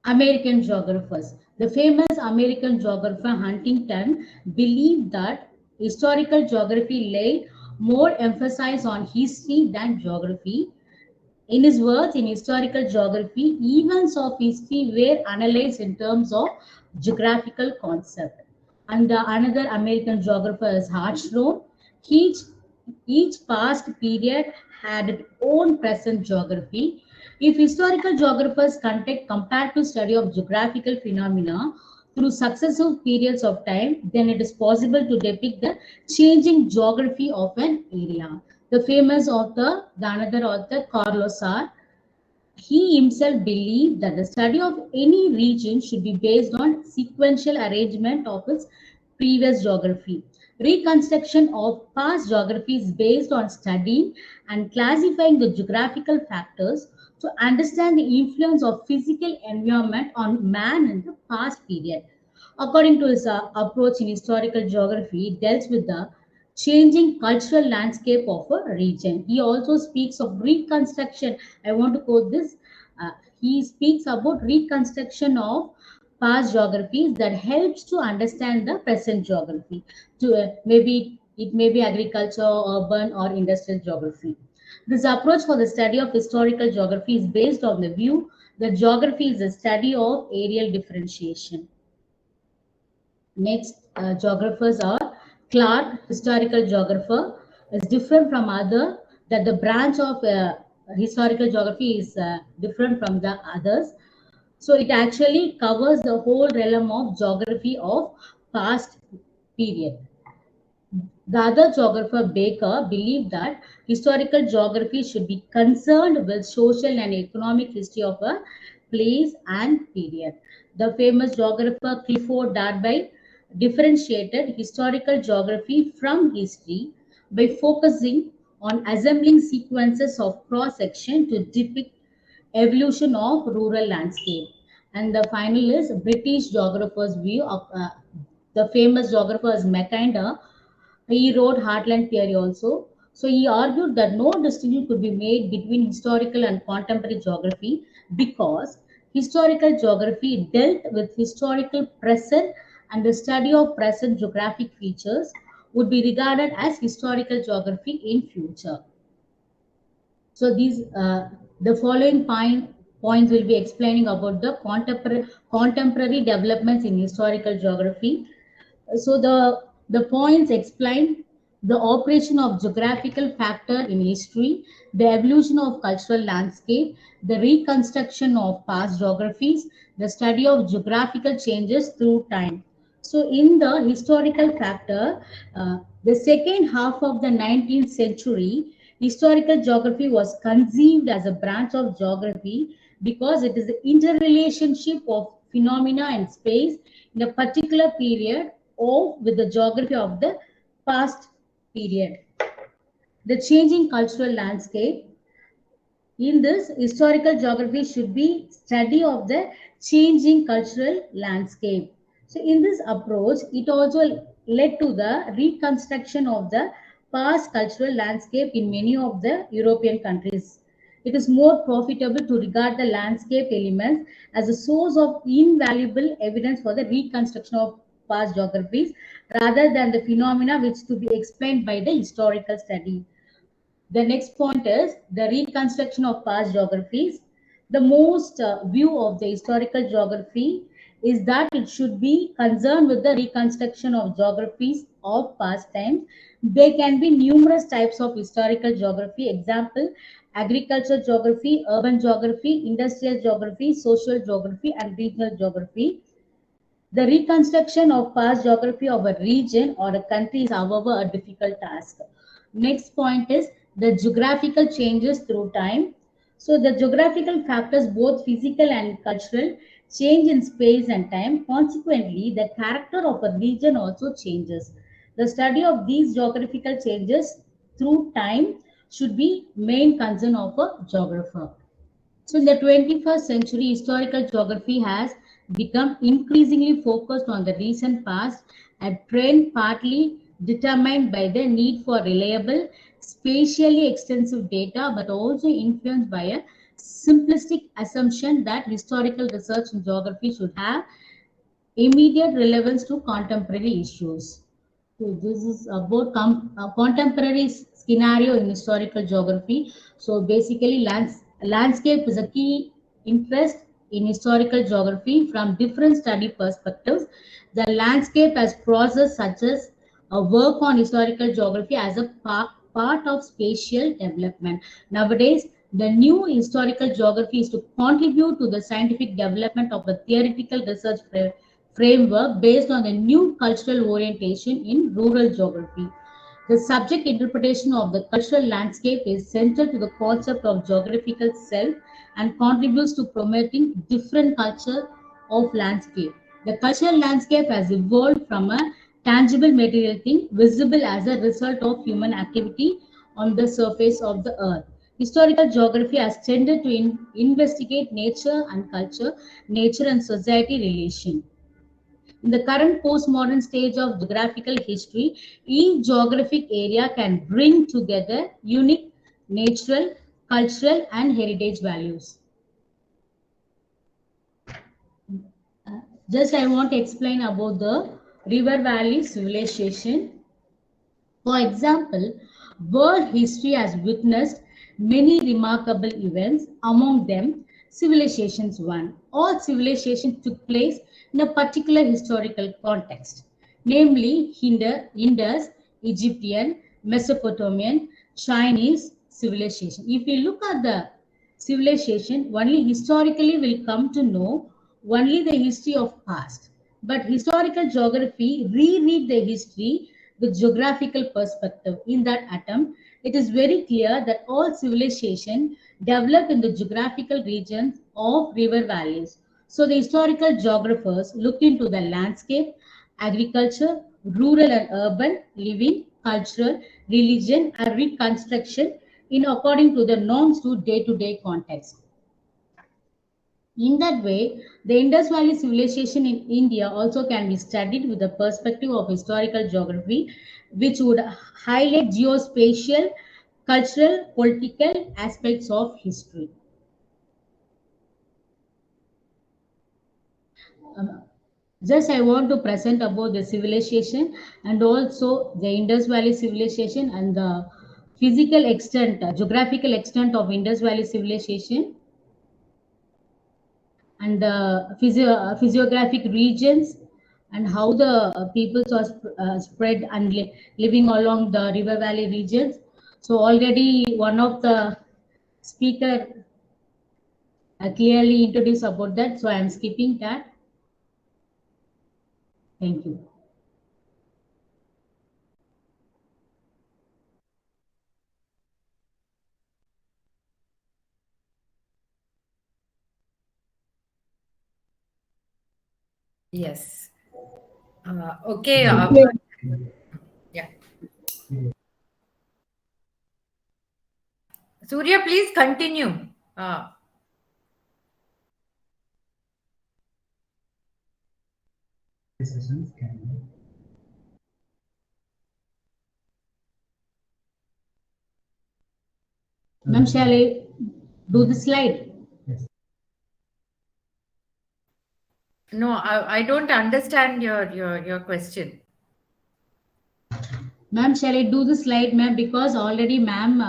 American geographers. The famous American geographer Huntington believed that historical geography laid more emphasis on history than geography. In his words, in historical geography, events of history were analyzed in terms of geographical concept. And another American geographer is Hartshorne. Each, each past period had its own present geography. If historical geographers conduct comparative study of geographical phenomena through successive periods of time, then it is possible to depict the changing geography of an area. The famous author, the another author, Carlos R. He himself believed that the study of any region should be based on sequential arrangement of its previous geography. Reconstruction of past geography is based on studying and classifying the geographical factors to understand the influence of physical environment on man in the past period. According to his approach in historical geography, it deals with the changing cultural landscape of a region. He also speaks of reconstruction. I want to quote this. Uh, he speaks about reconstruction of past geographies that helps to understand the present geography. To maybe it may be agriculture, urban, or industrial geography. This approach for the study of historical geography is based on the view that geography is a study of areal differentiation. Next, geographers are Clark, historical geographer, is different from other, that the branch of historical geography is different from the others. So it actually covers the whole realm of geography of past period. The other geographer, Baker, believed that historical geography should be concerned with social and economic history of a place and period. The famous geographer Clifford Darby differentiated historical geography from history by focusing on assembling sequences of cross section to depict evolution of rural landscape. And the final is British geographer's view of the famous geographer is Mackinder. He wrote Heartland Theory also. So he argued that no distinction could be made between historical and contemporary geography because historical geography dealt with historical present and the study of present geographic features would be regarded as historical geography in future. So these the following points will be explaining about the contemporary developments in historical geography. So the points explain the operation of geographical factor in history, the evolution of cultural landscape, the reconstruction of past geographies, the study of geographical changes through time. So in the historical factor, the second half of the 19th century Historical geography was conceived as a branch of geography because it is the interrelationship of phenomena and space in a particular period or with the geography of the past period. The changing cultural landscape. In this, historical geography should be study of the changing cultural landscape. So in this approach, it also led to the reconstruction of the past cultural landscape in many of the European countries. It is more profitable to regard the landscape elements as a source of invaluable evidence for the reconstruction of past geographies rather than the phenomena which to be explained by the historical study. The next point is the reconstruction of past geographies. The most view of the historical geography is that it should be concerned with the reconstruction of geographies of past times. There can be numerous types of historical geography. Example, agriculture geography, urban geography, industrial geography, social geography, and regional geography. The reconstruction of past geography of a region or a country is, however, a difficult task. Next point is the geographical changes through time. So, the geographical factors, both physical and cultural, change in space and time. Consequently, the character of a region also changes. The study of these geographical changes through time should be main concern of a geographer. So, in the 21st century, historical geography has become increasingly focused on the recent past, a trend partly determined by the need for reliable, spatially extensive data, but also influenced by a simplistic assumption that historical research in geography should have immediate relevance to contemporary issues. So this is about contemporary scenario in historical geography. So basically, landscape is a key interest in historical geography from different study perspectives. The landscape as process such as a work on historical geography as a part of spatial development. Nowadays, the new historical geography is to contribute to the scientific development of a theoretical research framework based on the new cultural orientation in rural geography. The subject interpretation of the cultural landscape is central to the concept of geographical self and contributes to promoting different culture of landscape. The cultural landscape has evolved from a tangible material thing visible as a result of human activity on the surface of the earth. Historical geography has tended to investigate nature and culture, nature and society relation. In the current postmodern stage of geographical history, each geographic area can bring together unique natural, cultural, and heritage values. Just I want to explain about the river valley civilization. For example, world history has witnessed many remarkable events, among them civilizations one. All civilizations took place in a particular historical context, namely Indus, Egyptian, Mesopotamian, Chinese civilization. If we look at the civilization, only historically will come to know only the history of past. But historical geography reread the history with geographical perspective. In that attempt, it is very clear that all civilization developed in the geographical regions of river valleys. So the historical geographers looked into the landscape, agriculture, rural and urban living, cultural, religion, and reconstruction in according to the norms to day-to-day context. In that way, the Indus Valley civilization in India also can be studied with the perspective of historical geography, which would highlight geospatial, cultural, political aspects of history. Um, just I want to present about the civilization and also the Indus Valley civilization and the physical extent, geographical extent of Indus Valley civilization and the physiographic regions and how the peoples are spread and living along the river valley regions. So already one of the speaker clearly introduced about that, so I am skipping that. Thank you. Yes. Okay. Yeah. Surya, please continue. Ma'am, shall I do the slide? No, I don't understand your question. Ma'am, shall I do the slide, ma'am? Because already, ma'am,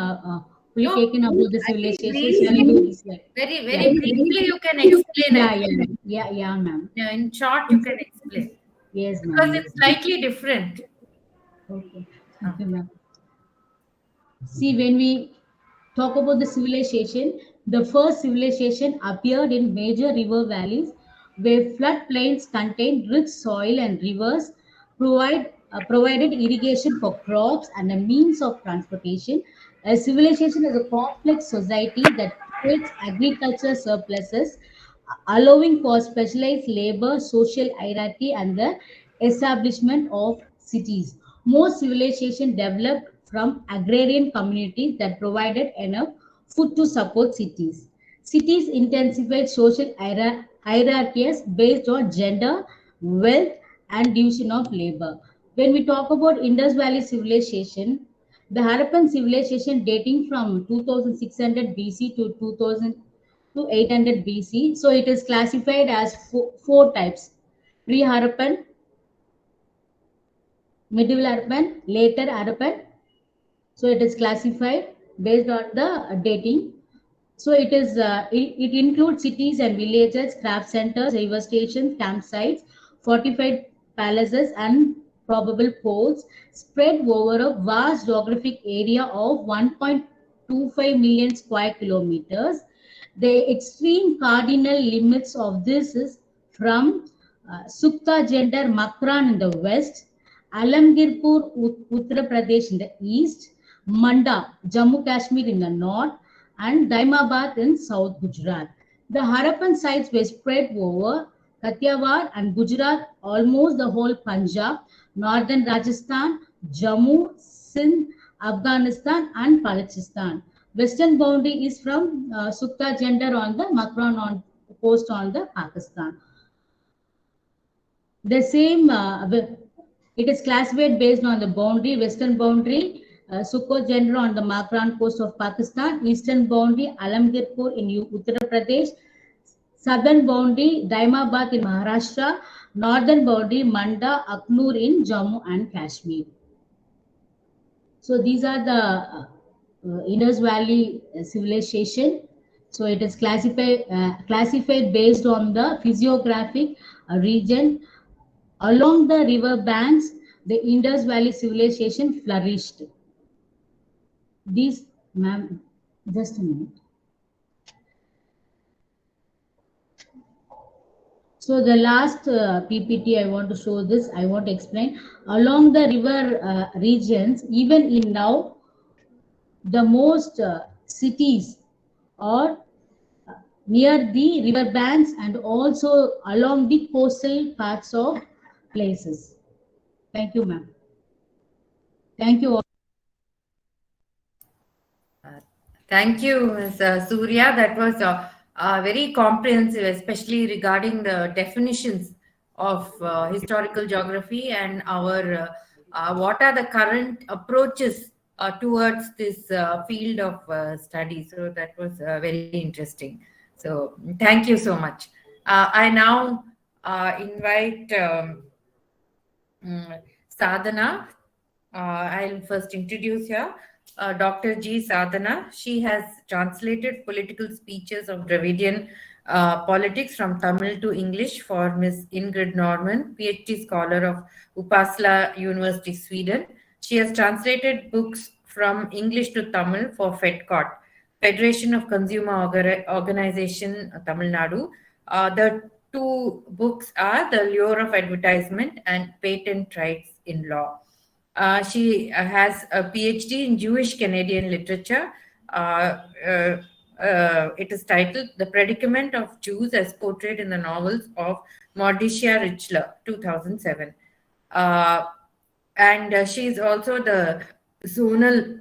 fully No, taken about the I think civilization. brief, Shall I do the slide? very, Yeah. very briefly you can explain. I Yeah, think yeah, yeah, yeah, ma'am. in short you can explain Yes, because ma'am. it's Yes. slightly different. Okay. Uh, Thank you, ma'am. See, when we talk about the civilization, the first civilization appeared in major river valleys where floodplains contained rich soil and rivers provided irrigation for crops and a means of transportation. A civilization is a complex society that creates agriculture surpluses, allowing for specialized labor, social hierarchy, and the establishment of cities. Most civilizations developed from agrarian communities that provided enough food to support cities. Cities intensified social hierarchies based on gender, wealth, and division of labor. When we talk about Indus Valley civilization, the Harappan civilization dating from 2600 BC to 2000 to 800 BC. So it is classified as four types: pre Harappan, medieval Harappan, later Harappan. So it is classified based on the dating. So it includes cities and villages, craft centers, river stations, campsites, fortified palaces, and probable ports spread over a vast geographic area of 1.25 million square kilometers. The extreme cardinal limits of this is from Sukta Gender Makran in the west, Alamgirpur, Uttar Pradesh in the east, Manda, Jammu Kashmir in the north, and Daimabad in South Gujarat. The Harappan sites were spread over Kathiawar and Gujarat, almost the whole Punjab, northern Rajasthan, Jammu, Sindh, Afghanistan, and Balochistan. Western boundary is from Sukta Gender on the Makran on coast on the Pakistan. The same, it is classified based on the boundary, western boundary, Sukho Gender on the Makran coast of Pakistan, eastern boundary, Alamgirpur in Uttar Pradesh, southern boundary, Daimabad in Maharashtra, northern boundary, Manda, Aknur in Jammu and Kashmir. So these are the Indus Valley civilization. So it is classified based on the physiographic region. Along the river banks, the Indus Valley civilization flourished. These, ma'am, just a minute. So the last PPT I want to show this, I want to explain. Along the river regions, even in now, the most cities are near the river banks and also along the coastal parts of places. Thank you, ma'am. Thank you all. Thank you, Ms. Surya. That was very comprehensive, especially regarding the definitions of historical geography and our what are the current approaches towards this field of study. So that was very interesting. So thank you so much. I now invite Sadhana. I'll first introduce her. Dr. G. Sadhana. She has translated political speeches of Dravidian politics from Tamil to English for Miss Ingrid Norman, PhD scholar of Uppsala University, Sweden. She has translated books from English to Tamil for FedCot, Federation of Consumer Organization, Tamil Nadu. The two books are The Lure of Advertisement and Patent Rights in Law. She has a PhD in Jewish Canadian literature. It is titled The Predicament of Jews as Portrayed in the Novels of Mordechai Richler, 2007. Uh, and she is also the zonal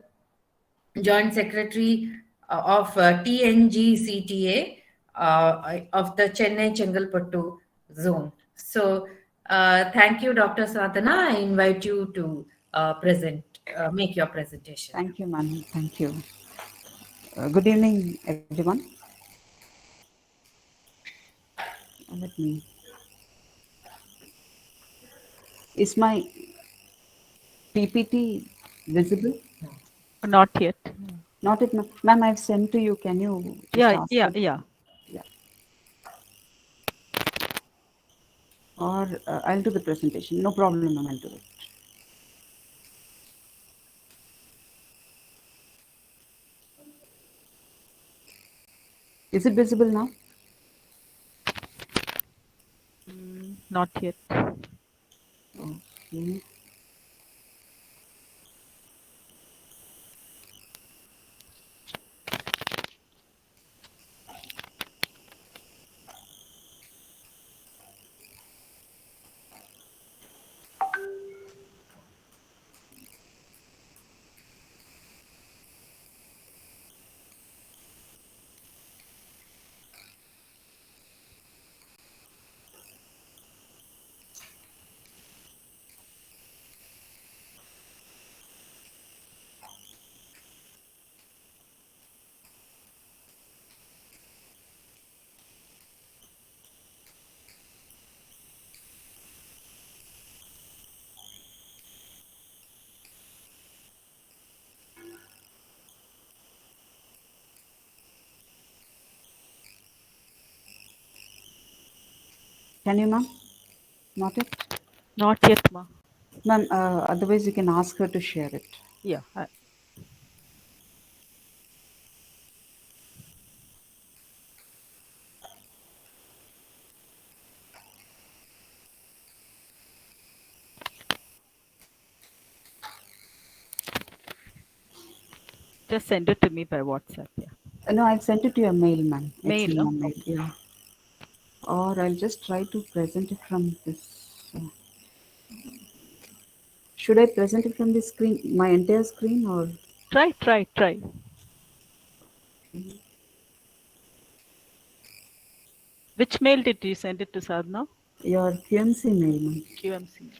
Joint Secretary of TNGCTA of the Chennai Chengalpattu zone. So, thank you, Dr. Sadhana. I invite you to make your presentation. Thank you, ma'am. Thank you. Good evening, everyone. Let me. Is my PPT visible? Not yet. Not it, ma'am. I've sent to you. Can you just ask her? Yeah. Yeah. Or I'll do the presentation. No problem, ma'am. I'll do it. Is it visible now? Not yet. Okay. Can you, ma'am? Not it? Not yet, ma. Ma'am, otherwise you can ask her to share it. Yeah. Just send it to me by WhatsApp. Yeah. No, I've sent it to your mail, ma'am. It's Mail, in your oh, mail. Yeah. Or I'll just try to present it from this. Should I present it from this screen, my entire screen, or? Try. Which mail did you send it to, Sadhana? Your QMC mail, ma'am. QMC.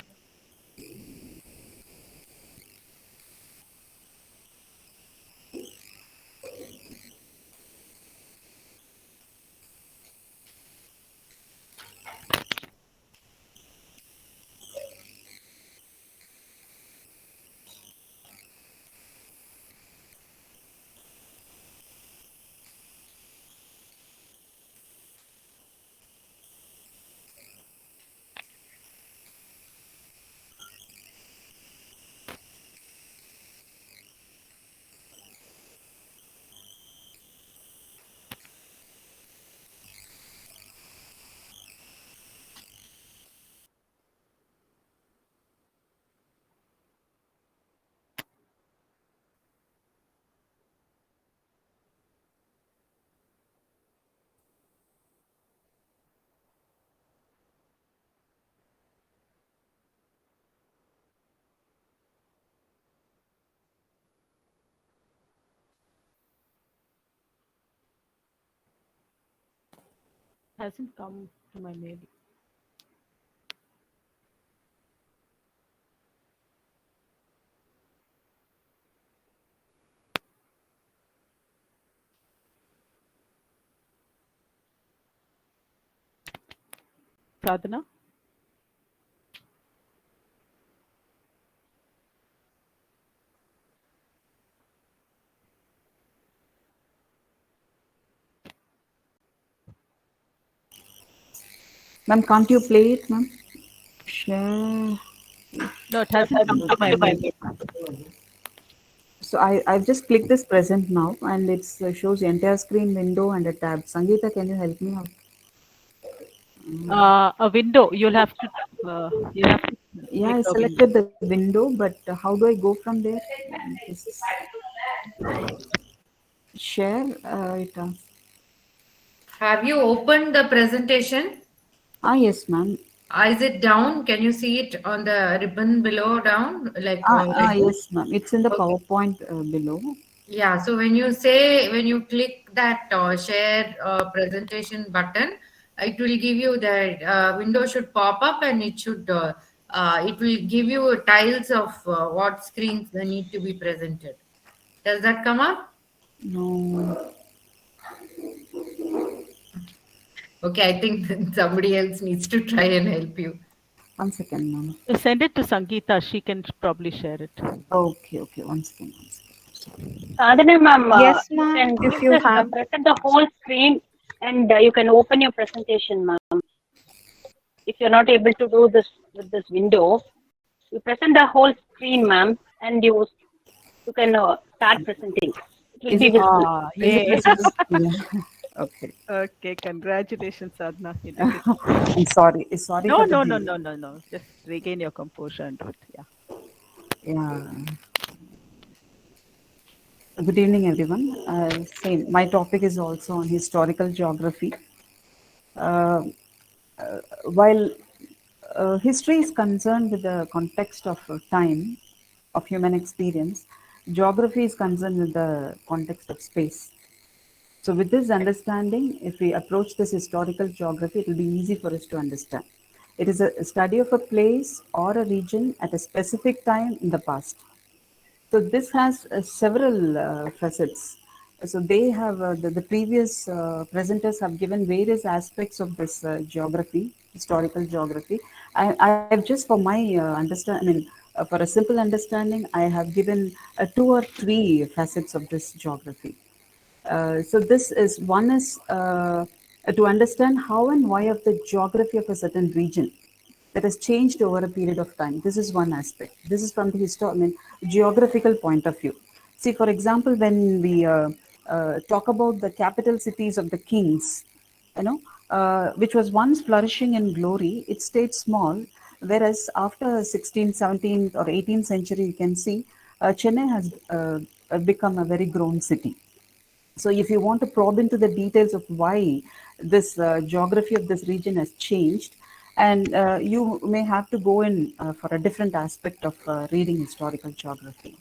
Hasn't come to my mail. Sadhana? Ma'am, can't you play it, ma'am? Share. No, it hasn't come to my mail. So I've just clicked this present now, and it shows the entire screen window and a tab. Sangeeta, can you help me out? A window. You'll have to. Yeah, Click I a selected the window, but how do I go from there? This is- Share it. Have you opened the presentation? Yes, ma'am. Is it down? Can you see it on the ribbon below down? Like this? Yes, ma'am. It's in the Okay. PowerPoint below. Yeah, so when you click that share presentation button, it will give you the window should pop up, and it will give you tiles of what screens need to be presented. Does that come up? No, Okay, I think somebody else needs to try and help you. 1 second, ma'am. Send it to Sangeeta. She can probably share it. Okay, okay, 1 second, 1 second. Sadhana ma'am, Yes, you ma'am. can If use you this, have. present the whole screen and you can open your presentation, ma'am. If you're not able to do this with this window, you present the whole screen, ma'am, and you can start presenting. It will Is be it visible. is it Yay. visible? Yeah. Okay. Okay, congratulations, Sadhana. You did it. I'm sorry. Sorry No, for the no, no, delay. no, no, no. Just regain your composure and do it. Yeah. Yeah. Good evening, everyone. Same. My topic is also on historical geography. Uh, while history is concerned with the context of time, of human experience, geography is concerned with the context of space. So, with this understanding, if we approach this historical geography, it will be easy for us to understand. It is a study of a place or a region at a specific time in the past. So this has several facets. So they have the previous presenters have given various aspects of this geography, historical geography. I've just for my understand, I mean, for a simple understanding, I have given 2 or 3 facets of this geography. So this is one is to understand how and why of the geography of a certain region that has changed over a period of time. This is one aspect. This is from the geographical point of view. See, for example, when we talk about the capital cities of the kings, which was once flourishing in glory, it stayed small. Whereas after 16th, 17th, or 18th century, you can see Chennai has become a very grown city. So, if you want to probe into the details of why this geography of this region has changed, and you may have to go in for a different aspect of reading historical geography.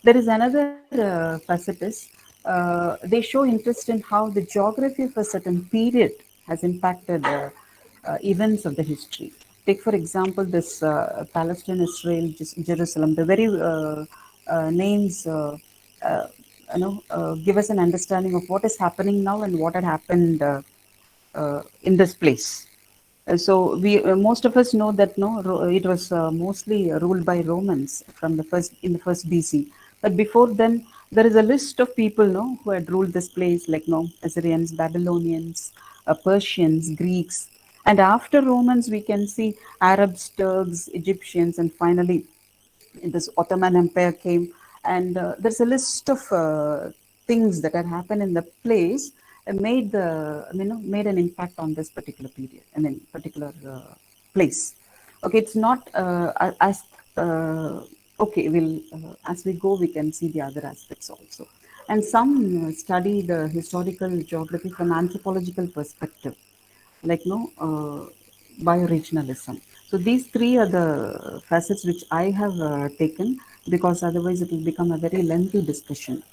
There is another facet is they show interest in how the geography of a certain period has impacted events of the history. Take, for example, this Palestine, Israel, Jerusalem. The very names uh, give us an understanding of what is happening now and what had happened in this place. So we most of us know that it was mostly ruled by Romans from the first BC. But before then, there is a list of people who had ruled this place, like Assyrians, Babylonians, Persians, Greeks, and after Romans we can see Arabs, Turks, Egyptians, and finally this Ottoman Empire came, and there's a list of things that had happened in the place and made an impact on this particular period. Particular place. Okay, it's not as okay. We'll as we go, we can see the other aspects also. And some study the historical geography from anthropological perspective, like bioregionalism. So these 3 are the facets which I have taken, because otherwise it will become a very lengthy discussion.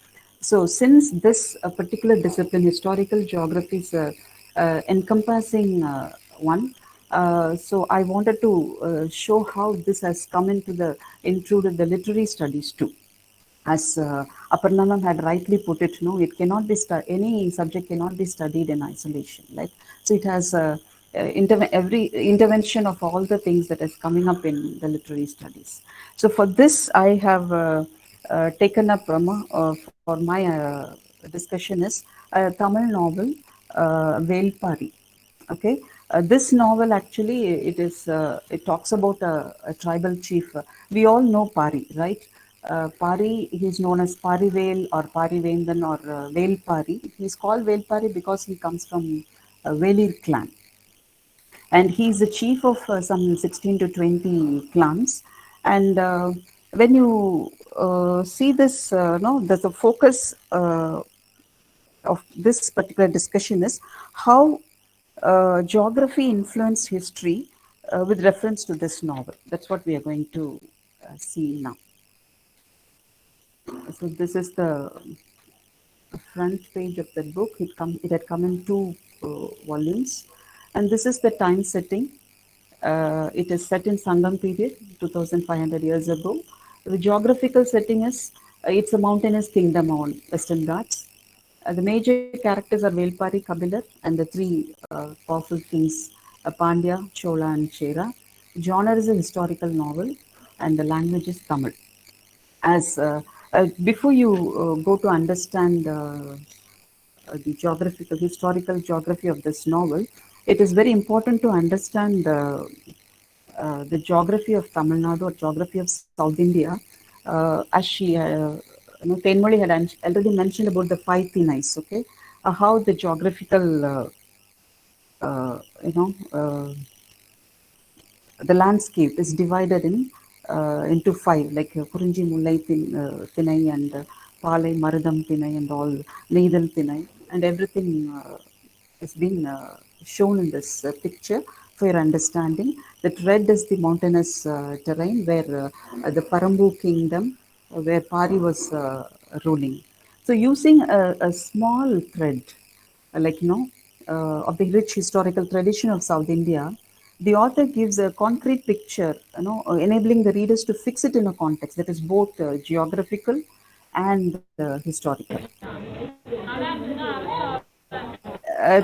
So since this particular discipline, historical geography, is encompassing one, so I wanted to show how this has come included the literary studies too. As Aparna ma'am had rightly put it, no, it cannot be any subject cannot be studied in isolation. Like, so it has every intervention of all the things that is coming up in the literary studies. So for this, I have taken up for my discussion is a Tamil novel, VELPARI. Okay, this novel actually it talks about a tribal chief. We all know Pari, right? Pari, he is known as Parivel or Parivendan or Velpari. He is called Velpari because he comes from Velir clan, and he is the chief of some 16 to 20 clans. And when you see this, no, there's a focus. of this particular discussion is how geography influenced history with reference to this novel. That's what we are going to see now. So this is the front page of the book. It had come in two volumes, and this is the time setting. It is set in Sangam period, 2,500 years ago. The geographical setting is it's a mountainous kingdom on Western Ghats. The major characters are Velpari, Kabilar, and the three powerful kings, Pandya, Chola, and Chera. Genre is a historical novel, and the language is Tamil. As before you go to understand the geographical, historical geography of this novel, it is very important to understand the geography of Tamil Nadu or geography of South India, as Thenmozhi had already mentioned about the five Thinais, okay, how the geographical, the landscape is divided into five, like Kurinji Mullai Thinai and Palai Marudam Thinai and all, Neidal Thinai, and everything is being shown in this picture for your understanding. That red is the mountainous terrain where the Parambu kingdom, where Pari was ruling. So using a small thread, of the rich historical tradition of South India, the author gives a concrete picture, enabling the readers to fix it in a context that is both geographical and historical.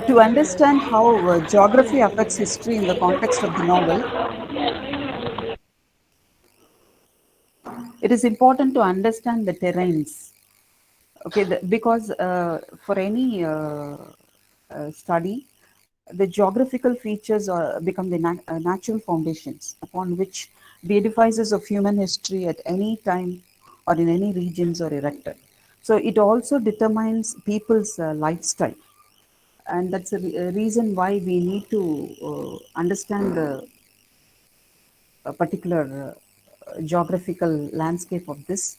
To understand how geography affects history in the context of the novel, it is important to understand the terrains. Okay, because for any study, the geographical features become the natural foundations upon which the edifices of human history at any time or in any regions are erected. So it also determines people's lifestyle, and that's a reason why we need to understand the particular geographical landscape of this,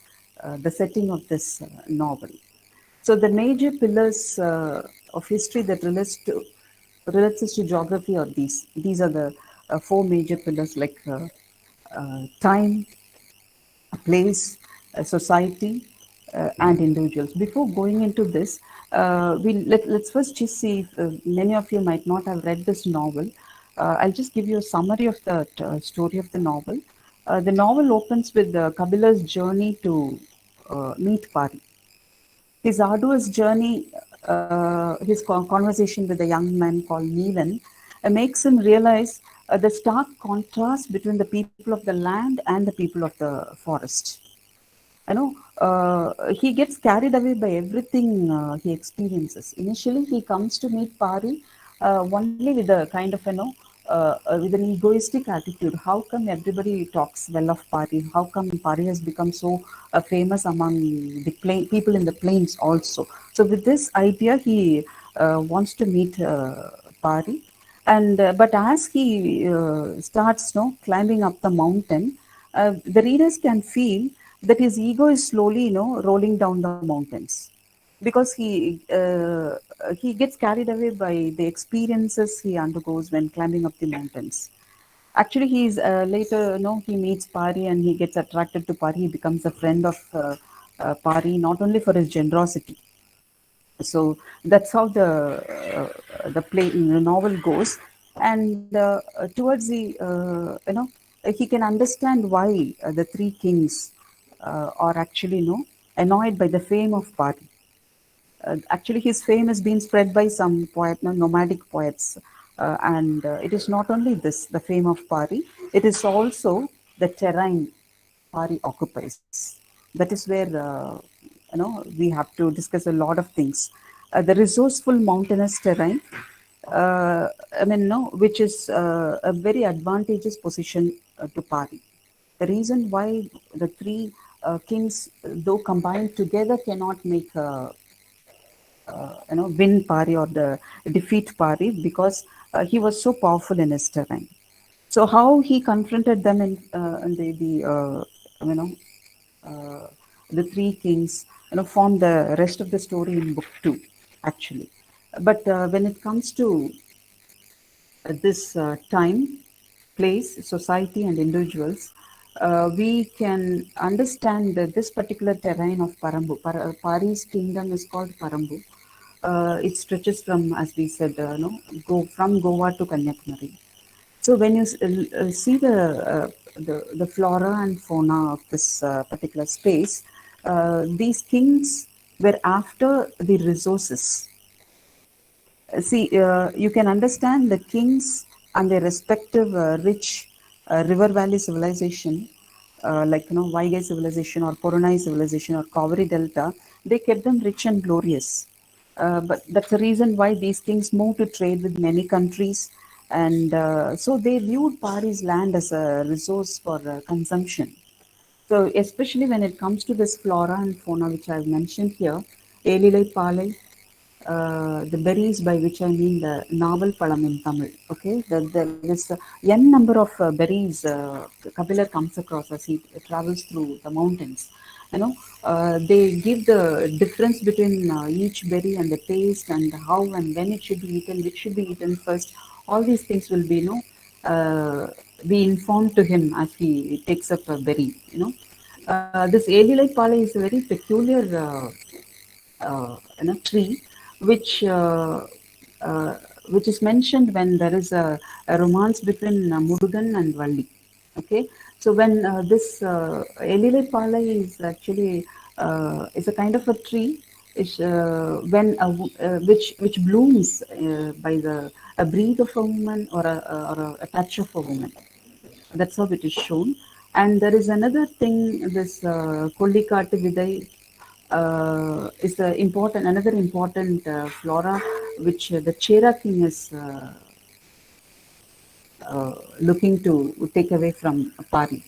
the setting of this novel. So the major pillars of history that relates us to geography are these. These are the four major pillars, like time, place, society, and individuals. Before going into this, let's first just see if many of you might not have read this novel. I'll just give you a summary of the story of the novel. The novel opens with Kabila's journey to meet Pari. His arduous journey, his conversation with a young man called Neelan, makes him realize the stark contrast between the people of the land and the people of the forest. He gets carried away by everything he experiences. Initially, he comes to meet Pari only with a kind of, with an egoistic attitude. How come everybody talks well of Pari? How come Pari has become so famous among the people in the plains also? So with this idea, he wants to meet Pari. And but as he starts climbing up the mountain, the readers can feel that his ego is slowly rolling down the mountains, because he gets carried away by the experiences he undergoes when climbing up the mountains. Actually, he's later, he meets Pari and he gets attracted to Pari. He becomes a friend of Pari, not only for his generosity. So that's how the novel goes, and towards the he can understand why the three kings are actually annoyed by the fame of Pari. Actually, his fame has been spread by some nomadic poets. And it is not only this, the fame of Pari, it is also the terrain Pari occupies. That is where, we have to discuss a lot of things. The resourceful mountainous terrain, which is a very advantageous position to Pari. The reason why the three kings, though combined together, cannot make win Pari or defeat Pari, because he was so powerful in his terrain. So how he confronted them in the three kings, form the rest of the story in book 2. actually. But when it comes to this time, place, society, and individuals, we can understand that this particular terrain of Parambu. Pari's kingdom is called Parambu. It stretches from, as we said, no, go from Goa to Kanyakumari. So when you see the flora and fauna of this particular space, these kings were after the resources. See, you can understand the kings and their respective rich river valley civilization, like Vaigai civilization or Korunai civilization or Kaveri Delta. They kept them rich and glorious. But that's the reason why these kings moved to trade with many countries, and so they viewed Pari's land as a resource for consumption. So, especially when it comes to this flora and fauna, which I've mentioned here, Elilai Palai, the berries, by which I mean the naval palam in Tamil. Okay, there is n number of berries Kapilar comes across as he travels through the mountains. They give the difference between each berry and the taste and how and when it should be eaten, which should be eaten first. All these things will be, be informed to him as he takes up a berry. This Elilai Pala is a very peculiar tree, which uh, which is mentioned when there is a romance between Murugan and Valli. Okay, so when this Elilai Pala is actually is a kind of a tree, is when which blooms by the a breath of a woman or a touch of a woman. That's how it is shown. And there is another thing, this Kollikattu Vidai is the important, another important flora which the Chera king is looking to take away from Pari.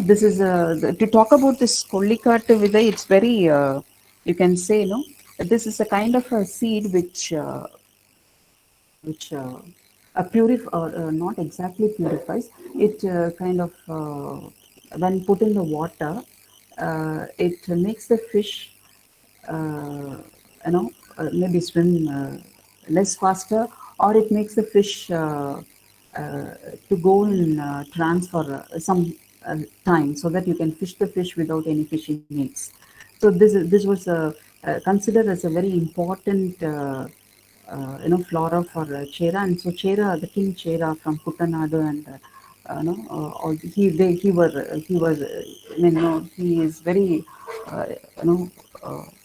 This is to talk about this Kollikattu Vidai. It's very you can say this is a kind of a seed which or not exactly purifies. It kind of when put in the water, it makes the fish maybe swim less faster, or it makes the fish to go in trance for some time, so that you can fish the fish without any fishing needs. So this was considered as a very important flora for Chera. And so Chera, the king Chera from Kuttanadu, and he was he is very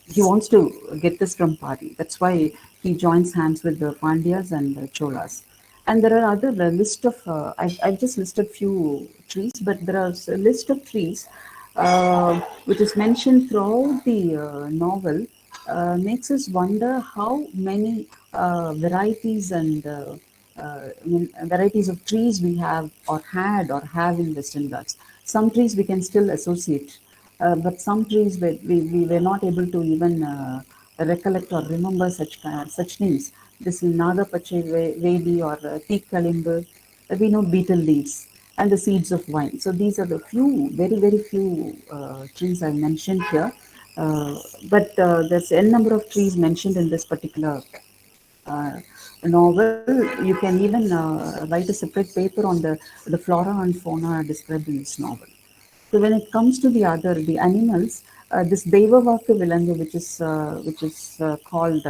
he wants to get this from Pari. That's why he joins hands with the Pandyas and the Cholas. And there are other list of I've just listed few trees, but there are a list of trees which is mentioned throughout the novel, makes us wonder how many varieties and varieties of trees we have or had or have in Western Ghats. Some trees we can still associate, but some trees we were not able to even recollect or remember such names. This Nagapache Vedi or Teak Kalimbu, we know beetle leaves and the seeds of wine. So these are the few, very, very few trees I mentioned here. But there's n number of trees mentioned in this particular novel. You can even write a separate paper on the flora and fauna described in this novel. So when it comes to the animals, this Devavaka Vilangu, which is called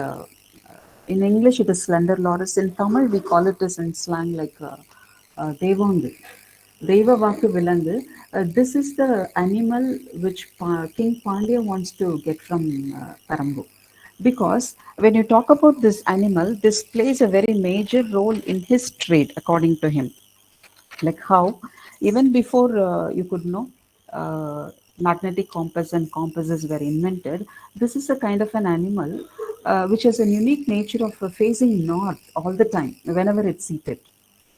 in English it is slender loris. In Tamil we call it as in slang like Devangu. Devavaka Vilangu. This is the animal which King Pandya wants to get from Parambu. Because when you talk about this animal, this plays a very major role in his trade, according to him. Like how, even before you could know, magnetic compass and compasses were invented, this is a kind of an animal which has a unique nature of facing north all the time, whenever it's seated,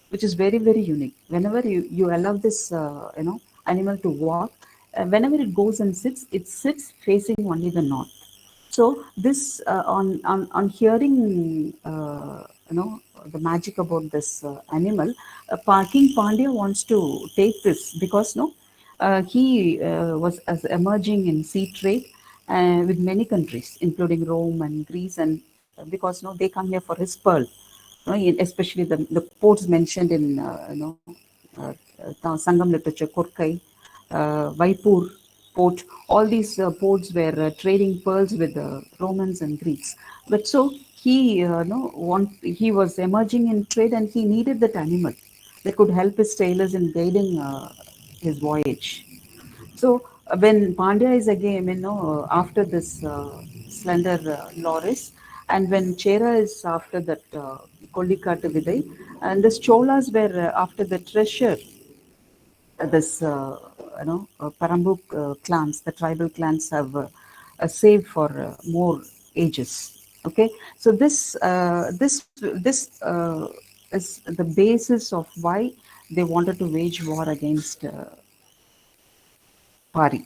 which is very, very unique. Whenever you allow this, animal to walk, whenever it goes and sits, it sits facing only the north. So this on hearing the magic about this animal, King Pandya wants to take this because he was as emerging in sea trade with many countries, including Rome and Greece, and because they come here for his pearl, especially the ports mentioned in Sangam literature, Korkai, Vaipur port. All these ports were trading pearls with the Romans and Greeks. But so he, he was emerging in trade, and he needed that animal that could help his sailors in guiding his voyage. So when Pandya is again, after this slender Loris, and when Chera is after that Kollikattu Vidai, and the Cholas were after the treasure, this Parambuk clans, the tribal clans have saved for more ages. Okay, so this is the basis of why they wanted to wage war against Pari.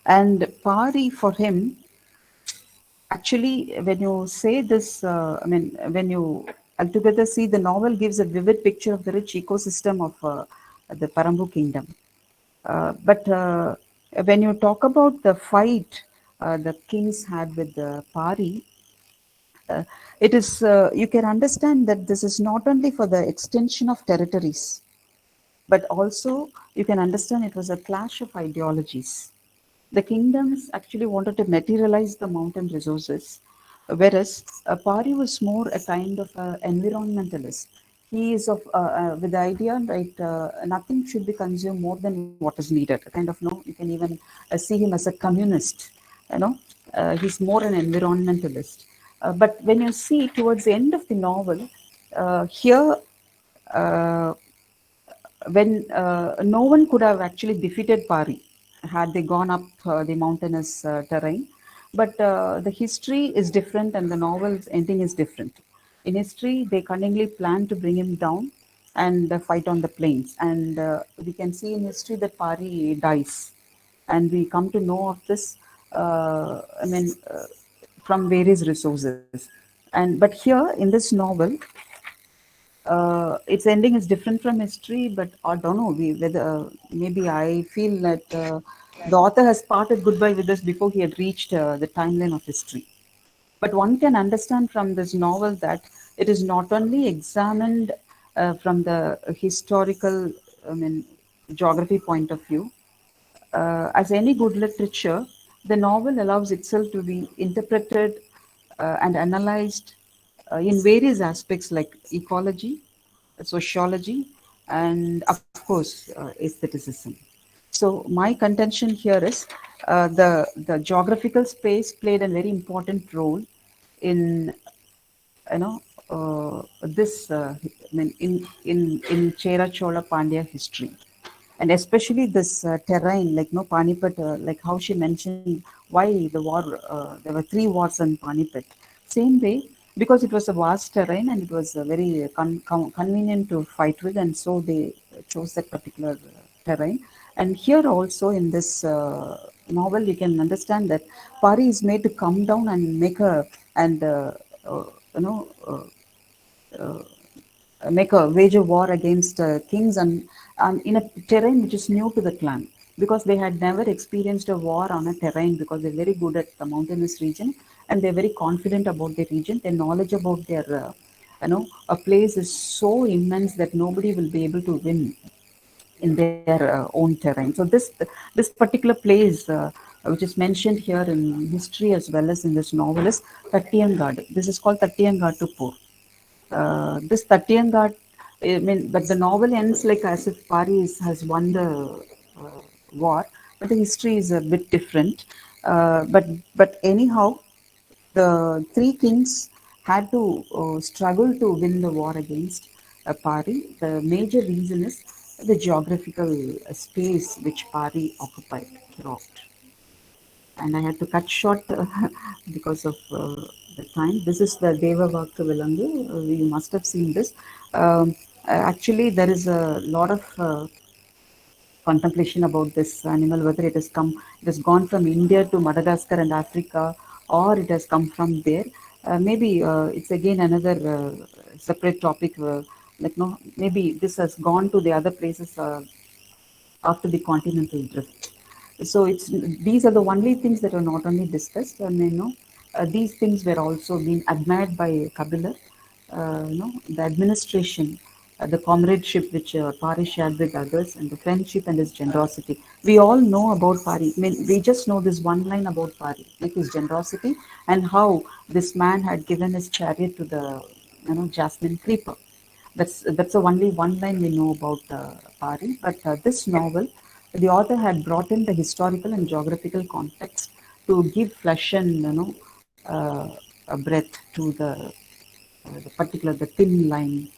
And Pari, for him, actually, when you say this, when you altogether see, the novel gives a vivid picture of the rich ecosystem of the Parambu kingdom. But when you talk about the fight the kings had with the Pari, it is you can understand that this is not only for the extension of territories, but also you can understand it was a clash of ideologies. The kingdoms actually wanted to materialize the mountain resources, whereas Pari was more a kind of environmentalist. He is of with the idea, right? Nothing should be consumed more than what is needed. Kind of, no. You can even see him as a communist. He's more an environmentalist. But when you see towards the end of the novel, here. When no one could have actually defeated Pari had they gone up the mountainous terrain. But the history is different and the novel's ending is different. In history, they cunningly plan to bring him down and fight on the plains. And we can see in history that Pari dies. And we come to know of this, from various resources. But here in this novel, its ending is different from history, but I don't know whether maybe I feel that the author has parted goodbye with us before he had reached the timeline of history. But one can understand from this novel that it is not only examined from the historical, geography point of view. As any good literature, the novel allows itself to be interpreted and analyzed in various aspects like ecology, sociology, and of course, aestheticism. So my contention here is the geographical space played a very important role in this in Chera Chola Pandya history, and especially this terrain, like Panipat, like how she mentioned why the war. There were 3 wars in Panipat. Same way, because it was a vast terrain and it was very convenient to fight with, and so they chose that particular terrain. And here also in this novel, you can understand that Pari is made to come down and make a and you know. Make a wage a war against kings and in a terrain which is new to the clan, because they had never experienced a war on a terrain, because they're very good at the mountainous region and they're very confident about their region. Their knowledge about their a place is so immense that nobody will be able to win in their own terrain. So this particular place, which is mentioned here in history as well as in this novel, is Tattiyangad. This is called Tattiyangad this Tattiyangad, but the novel ends like as if Pari has won the war, but the history is a bit different. But anyhow, the 3 kings had to struggle to win the war against Pari. The major reason is the geographical space which Pari occupied throughout. And I had to cut short because of the time. This is the Deva Vakka Vilangu. You must have seen this. Actually, there is a lot of contemplation about this animal, whether it has gone from India to Madagascar and Africa, or it has come from there. Maybe it's again another separate topic. Maybe this has gone to the other places after the continental drift. So these are the only things that are not only discussed, and these things were also being admired by Kabila. The administration, the comradeship which Pari shared with others, and the friendship and his generosity. We all know about Pari. I mean, we just know this one line about Pari, like his generosity and how this man had given his chariot to the jasmine creeper. That's the only one line we know about Pari. But this novel, the author had brought in the historical and geographical context to give flesh and a breadth to the particular the thin line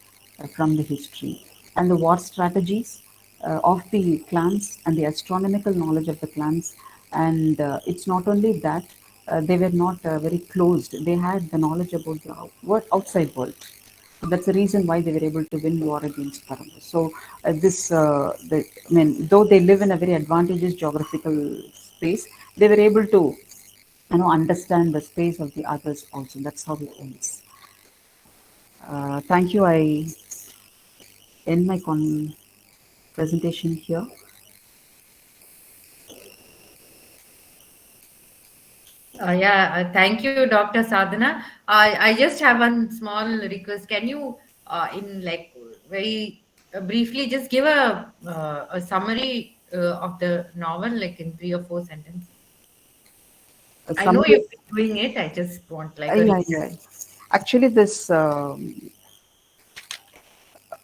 from the history and the war strategies of the clans and the astronomical knowledge of the clans. And it's not only that they were not very closed; they had the knowledge about the outside world. So that's the reason why they were able to win war against Parambo. So I mean, though they live in a very advantageous geographical space, they were able to, understand the space of the others also. That's how it ends. Thank you. I end my presentation here. Thank you, Dr. Sadhana. I just have one small request. Can you, in like very briefly, just give a summary of the novel, like in 3 or 4 sentences? I know Summary. you've been doing it. I just want like a Yeah, recap. yeah. Actually, this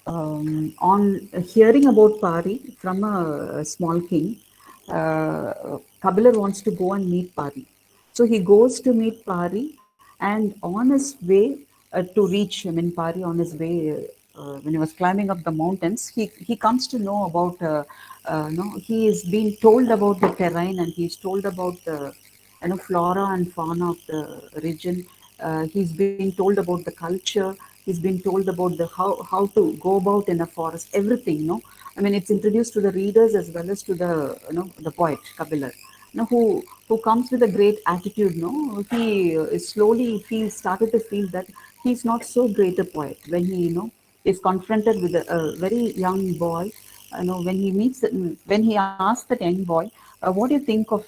on hearing about Pari from a small king, Kabilar wants to go and meet Pari. So he goes to meet Pari, and on his way to reach, I mean, Pari on his way, when he was climbing up the mountains, he comes to know about, he is being told about the terrain and he's told about the flora and fauna of the region. He's being told about the culture. He's been told about the how to go about in a forest. Everything, I mean, it's introduced to the readers as well as to the the poet Kabilar, who comes with a great attitude. No, he slowly feels started to feel that he's not so great a poet when he is confronted with a very young boy. When he meets, when he asks that young boy, what do you think of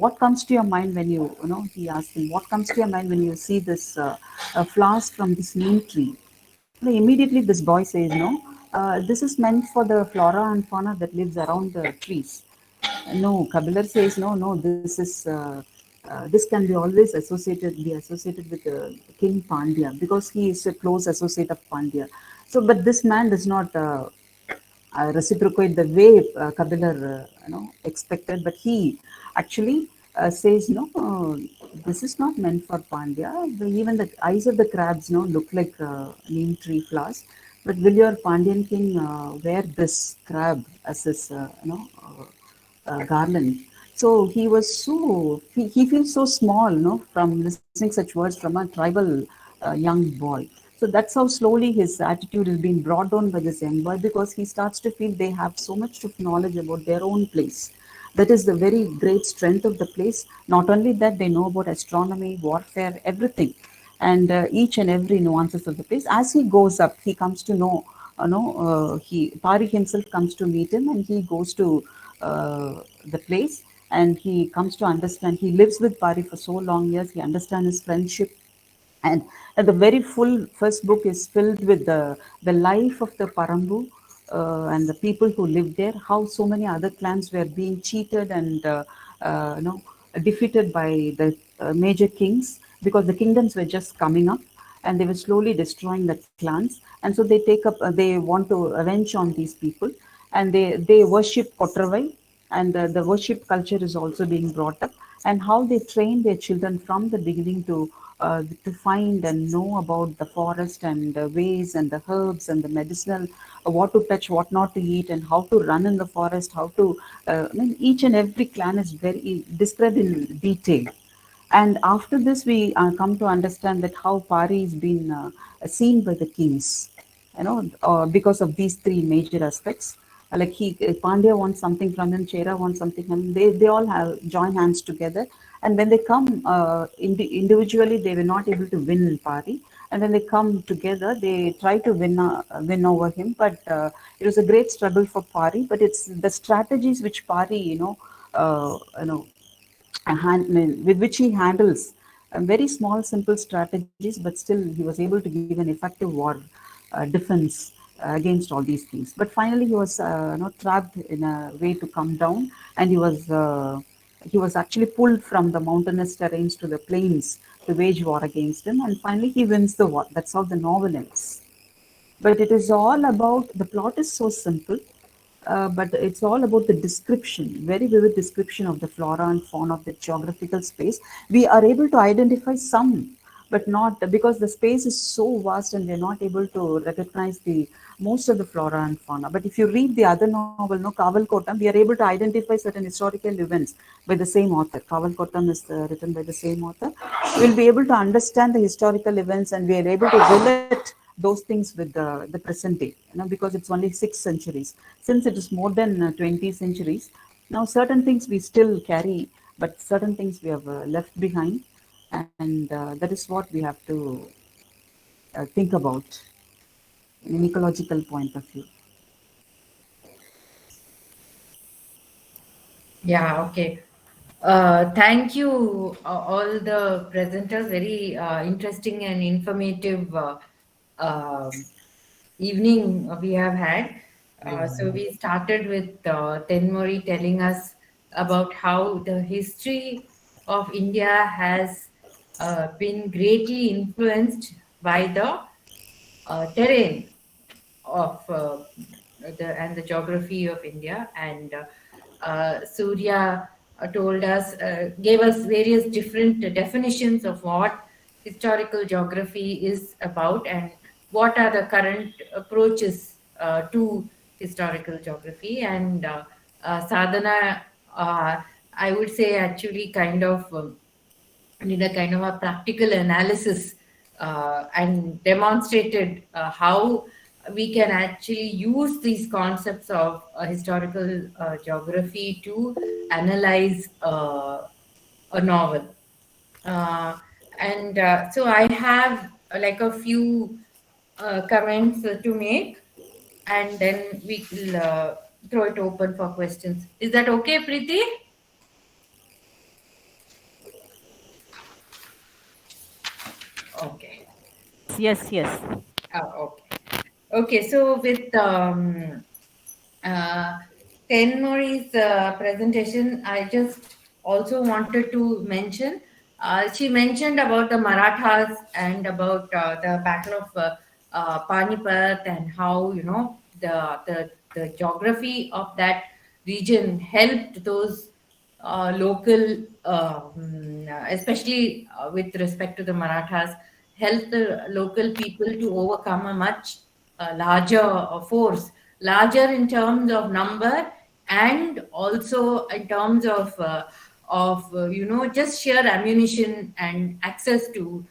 what comes to your mind when he asked him, what comes to your mind when you see this flowers from this neem tree? Immediately this boy says, no, this is meant for the flora and fauna that lives around the trees. No, Kabilar says, no, no, this can be always be associated with King Pandya because he is a close associate of Pandya. So, but this man does not reciprocate the way Kabilar, expected, but he actually says, no, this is not meant for Pandya. Even the eyes of the crabs, look like neem tree flowers. But will your Pandyan king wear this crab as his, garland? So he was he feels so small, from listening such words from a tribal young boy. So that's how slowly his attitude is being brought down by this young boy because he starts to feel they have so much of knowledge about their own place. That is the very great strength of the place. Not only that, they know about astronomy, warfare, everything, and each and every nuances of the place. As he goes up, he comes to know, Pari himself comes to meet him, and he goes to the place, and he comes to understand. He lives with Pari for so long years. He understands his friendship, and the very full first book is filled with the life of the Parambu and the people who lived there, how so many other clans were being cheated and defeated by the major kings because the kingdoms were just coming up and they were slowly destroying the clans. And so they take up, they want to avenge on these people, and they worship Kotravai, and the worship culture is also being brought up, and how they train their children from the beginning to find and know about the forest and the ways and the herbs and the medicinal, what to touch, what not to eat, and how to run in the forest, how to, I mean, each and every clan is very described in detail. And after this, we come to understand that how Pari is been seen by the kings, because of these three major aspects. Like Pandya wants something from him, Chera wants something from him. They all have join hands together, and when they come individually, they were not able to win Pari. And when they come together, they try to win over him. But it was a great struggle for Pari. But it's the strategies which Pari, with which he handles very small, simple strategies, but still he was able to give an effective war defense against all these things. But finally, he was not trapped in a way to come down, and he was actually pulled from the mountainous terrains to the plains to wage war against him, and finally he wins the war. That's how the novel ends. But it is all about, the plot is so simple, but it's all about the description, very vivid description of the flora and fauna of the geographical space. We are able to identify some, but not, because the space is so vast and we're not able to recognize the most of the flora and fauna. But if you read the other novel, no, Kaval Kotam, we are able to identify certain historical events by the same author. Kaval Kotam is written by the same author. We'll be able to understand the historical events, and we are able to relate those things with the present day, because it's only 6 centuries. Since it is more than 20 centuries, now certain things we still carry, but certain things we have left behind, and that is what we have to think about in an ecological point of view. Yeah, okay. Thank you, all the presenters. Very interesting and informative evening we have had. So we started with Thenmozhi telling us about how the history of India has been greatly influenced by the terrain of the geography of India, and Suriya gave us various different definitions of what historical geography is about and what are the current approaches to historical geography. And Sadhana, I would say, actually kind of did a kind of a practical analysis and demonstrated how we can actually use these concepts of historical geography to analyze a novel. And so I have like a few comments to make, and then we will throw it open for questions. Is that okay, Preeti? Okay. Yes, yes. Oh, okay. Okay, so with Thenmozhi's presentation, I just also wanted to mention, she mentioned about the Marathas and about the Battle of Panipat, and how, the geography of that region helped those local, especially with respect to the Marathas, helped the local people to overcome a much larger force, larger in terms of number and also in terms of just sheer ammunition and access to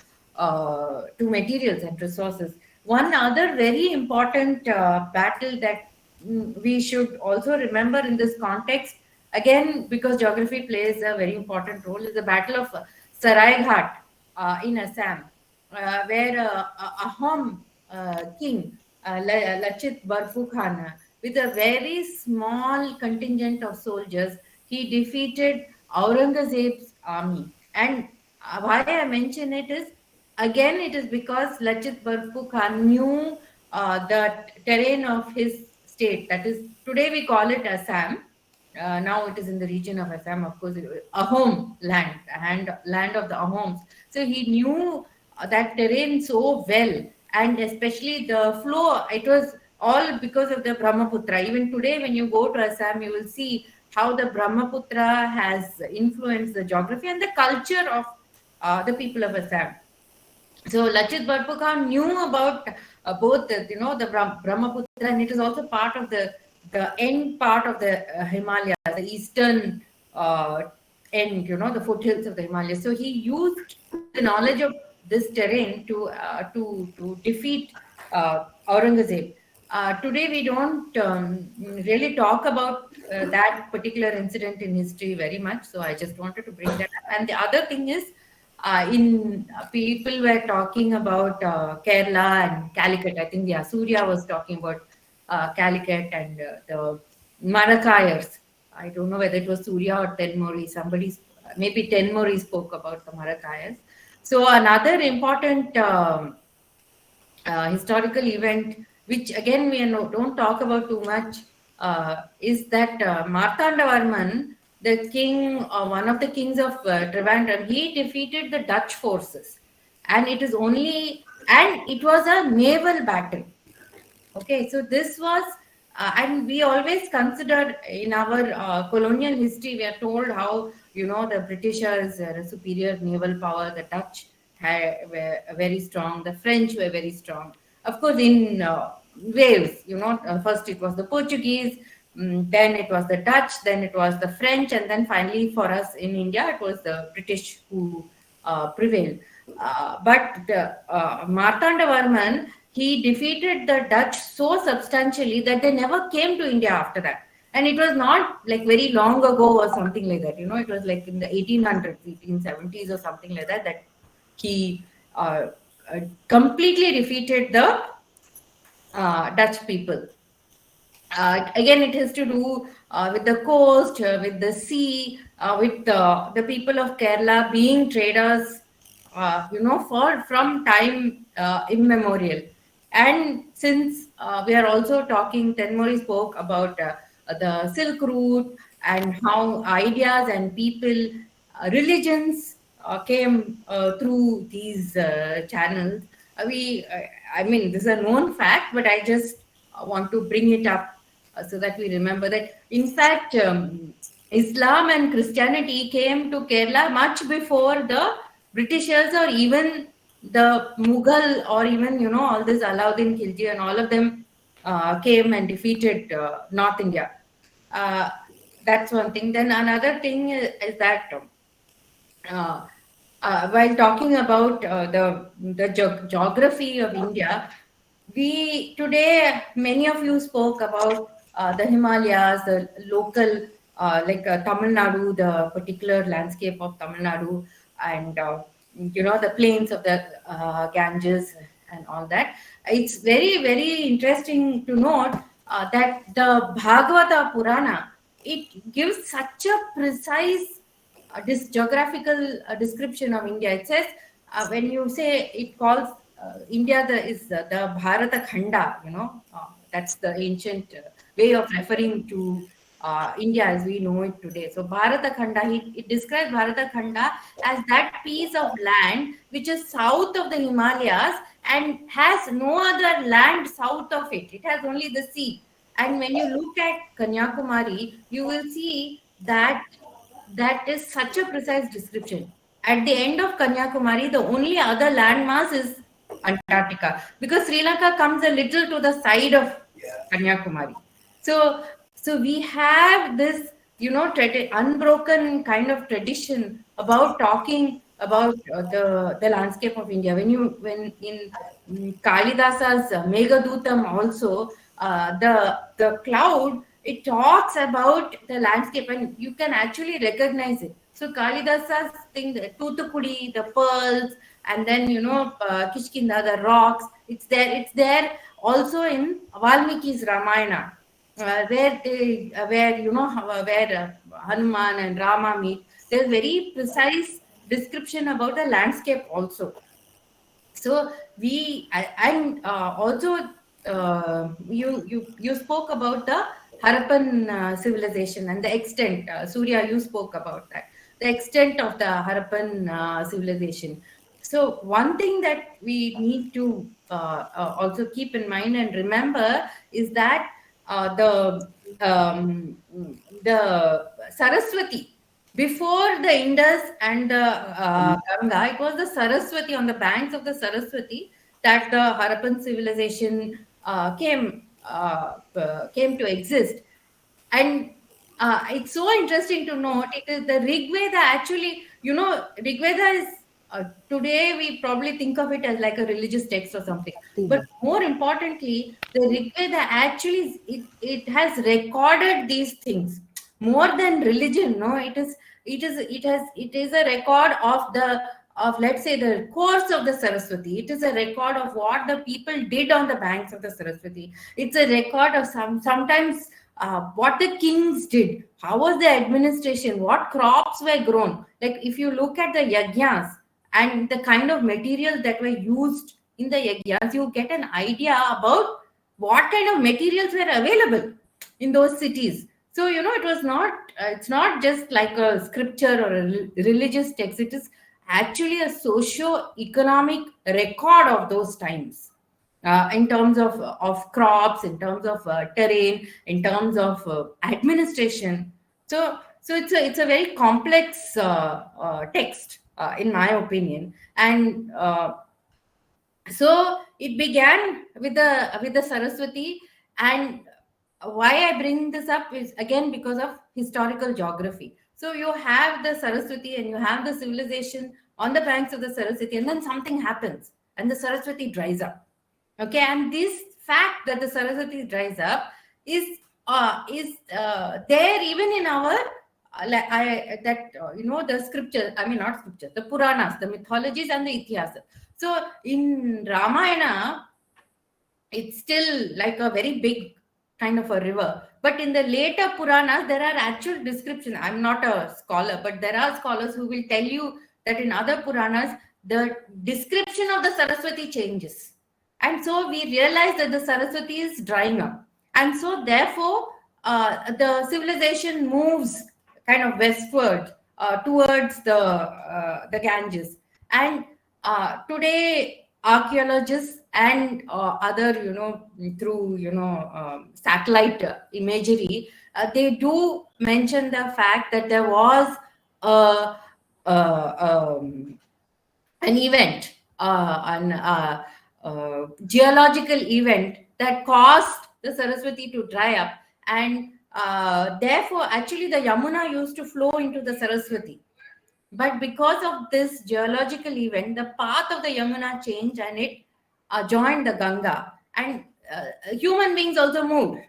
materials and resources. One other very important battle that we should also remember in this context, again, because geography plays a very important role, is the Battle of Saraighat in Assam, where Ahom king Lachit Barfu Khan, with a very small contingent of soldiers, he defeated Aurangzeb's army. And why I mention it is, again, it is because Lachit Barfu Khan knew the terrain of his state. That is, today we call it Assam. Now it is in the region of Assam, of course, Ahom land, and land of the Ahoms. So he knew that terrain so well, and especially the flow. It was all because of the Brahmaputra. Even today, when you go to Assam, you will see how the Brahmaputra has influenced the geography and the culture of the people of Assam. So Lachit Barpukar knew about both the Brahmaputra, and it is also part of the end part of the Himalayas, the eastern end, the foothills of the Himalayas. So he used the knowledge of this terrain to defeat Aurangzeb. Today we don't really talk about that particular incident in history very much. So I just wanted to bring that up. And the other thing is, people were talking about Kerala and Calicut. I think, yeah, Suriya was talking about Calicut and the Marakayars. I don't know whether it was Suriya or Thenmozhi. Maybe Thenmozhi spoke about the Marakayars. So another important historical event, which again we don't talk about too much, is that Martandavarman, the king, one of the kings of Trivandrum, he defeated the Dutch forces, and it was a naval battle. Okay, so this was, and we always consider in our colonial history, we are told how, the Britishers were a superior naval power, the Dutch were very strong, the French were very strong. Of course, in Wales, first it was the Portuguese, then it was the Dutch, then it was the French, and then finally for us in India, it was the British who prevailed. But Martandavarman, he defeated the Dutch so substantially that they never came to India after that. And it was not like very long ago or something like that. It was like in the 1800s, 1870s or something like that, that he completely defeated the Dutch people. Again, it has to do with the coast, with the sea, with the people of Kerala being traders, from time immemorial. And since we are also talking, Thenmozhi spoke about the Silk Route and how ideas and people, religions came through these channels. I mean, this is a known fact, but I just want to bring it up so that we remember that, in fact, Islam and Christianity came to Kerala much before the Britishers or even the Mughal or even, all this Alauddin Khilji and all of them came and defeated North India. That's one thing. Then another thing is that while talking about the geography of India, today many of you spoke about the Himalayas, the local Tamil Nadu, the particular landscape of Tamil Nadu, and the plains of the Ganges and all that. It's very, very interesting to note that the Bhagavata Purana, it gives such a precise this geographical description of India. It says, when you say, it calls India the Bharata Khanda, that's the ancient way of referring to India as we know it today. So Bharata Khanda, it describes Bharata Khanda as that piece of land which is south of the Himalayas and has no other land south of it. It has only the sea. And when you look at Kanyakumari, you will see that is such a precise description. At the end of Kanyakumari, the only other landmass is Antarctica, because Sri Lanka comes a little to the side of Kanyakumari. So we have this, unbroken kind of tradition about talking about the landscape of India. When in Kalidasa's Meghadutam also, the cloud, it talks about the landscape and you can actually recognize it. So Kalidasa's thing, the Thuthukudi, the pearls, and then Kishkinda, the rocks, it's there also in Valmiki's Ramayana, where Hanuman and Rama meet. There's very precise description about the landscape also. So you spoke about the Harappan civilization and the extent. Suriya, you spoke about that. The extent of the Harappan civilization. So one thing that we need to also keep in mind and remember is that the Saraswati, before the Indus and the Ganga, it was the Saraswati, on the banks of the Saraswati, that the Harappan civilization came to exist. And it's so interesting to note, it is the Rig Veda actually, Rig Veda is, today we probably think of it as like a religious text or something. But more importantly, the Rig Veda actually, it has recorded these things more than religion. No, it is a record of let's say the course of the Saraswati. It is a record of what the people did on the banks of the Saraswati. It's a record of sometimes what the kings did, how was the administration, what crops were grown. Like if you look at the yajnas and the kind of materials that were used in the yajnas, you get an idea about what kind of materials were available in those cities. So, it was not, it's not just like a scripture or a religious text. It is actually a socio-economic record of those times, in terms of crops, in terms of terrain, in terms of administration. So it's a very complex text, in my opinion. And so it began with the Saraswati. And why I bring this up is again because of historical geography. So you have the Saraswati and you have the civilization on the banks of the Saraswati, and then something happens and the Saraswati dries up. Okay, and this fact that the Saraswati dries up is there even in our the scripture. I mean, not scripture, the Puranas, the mythologies, and the Itihasa. So in Ramayana, it's still like a very big kind of a river. But in the later Puranas, there are actual descriptions. I'm not a scholar, but there are scholars who will tell you that in other Puranas, the description of the Saraswati changes. And so we realize that the Saraswati is drying up. And so therefore, the civilization moves kind of westward towards the Ganges. And today, archaeologists and other, through, satellite imagery, they do mention the fact that there was an event, geological event that caused the Saraswati to dry up. And therefore, actually, the Yamuna used to flow into the Saraswati. But because of this geological event, the path of the Yamuna changed and it joined the Ganga. And human beings also moved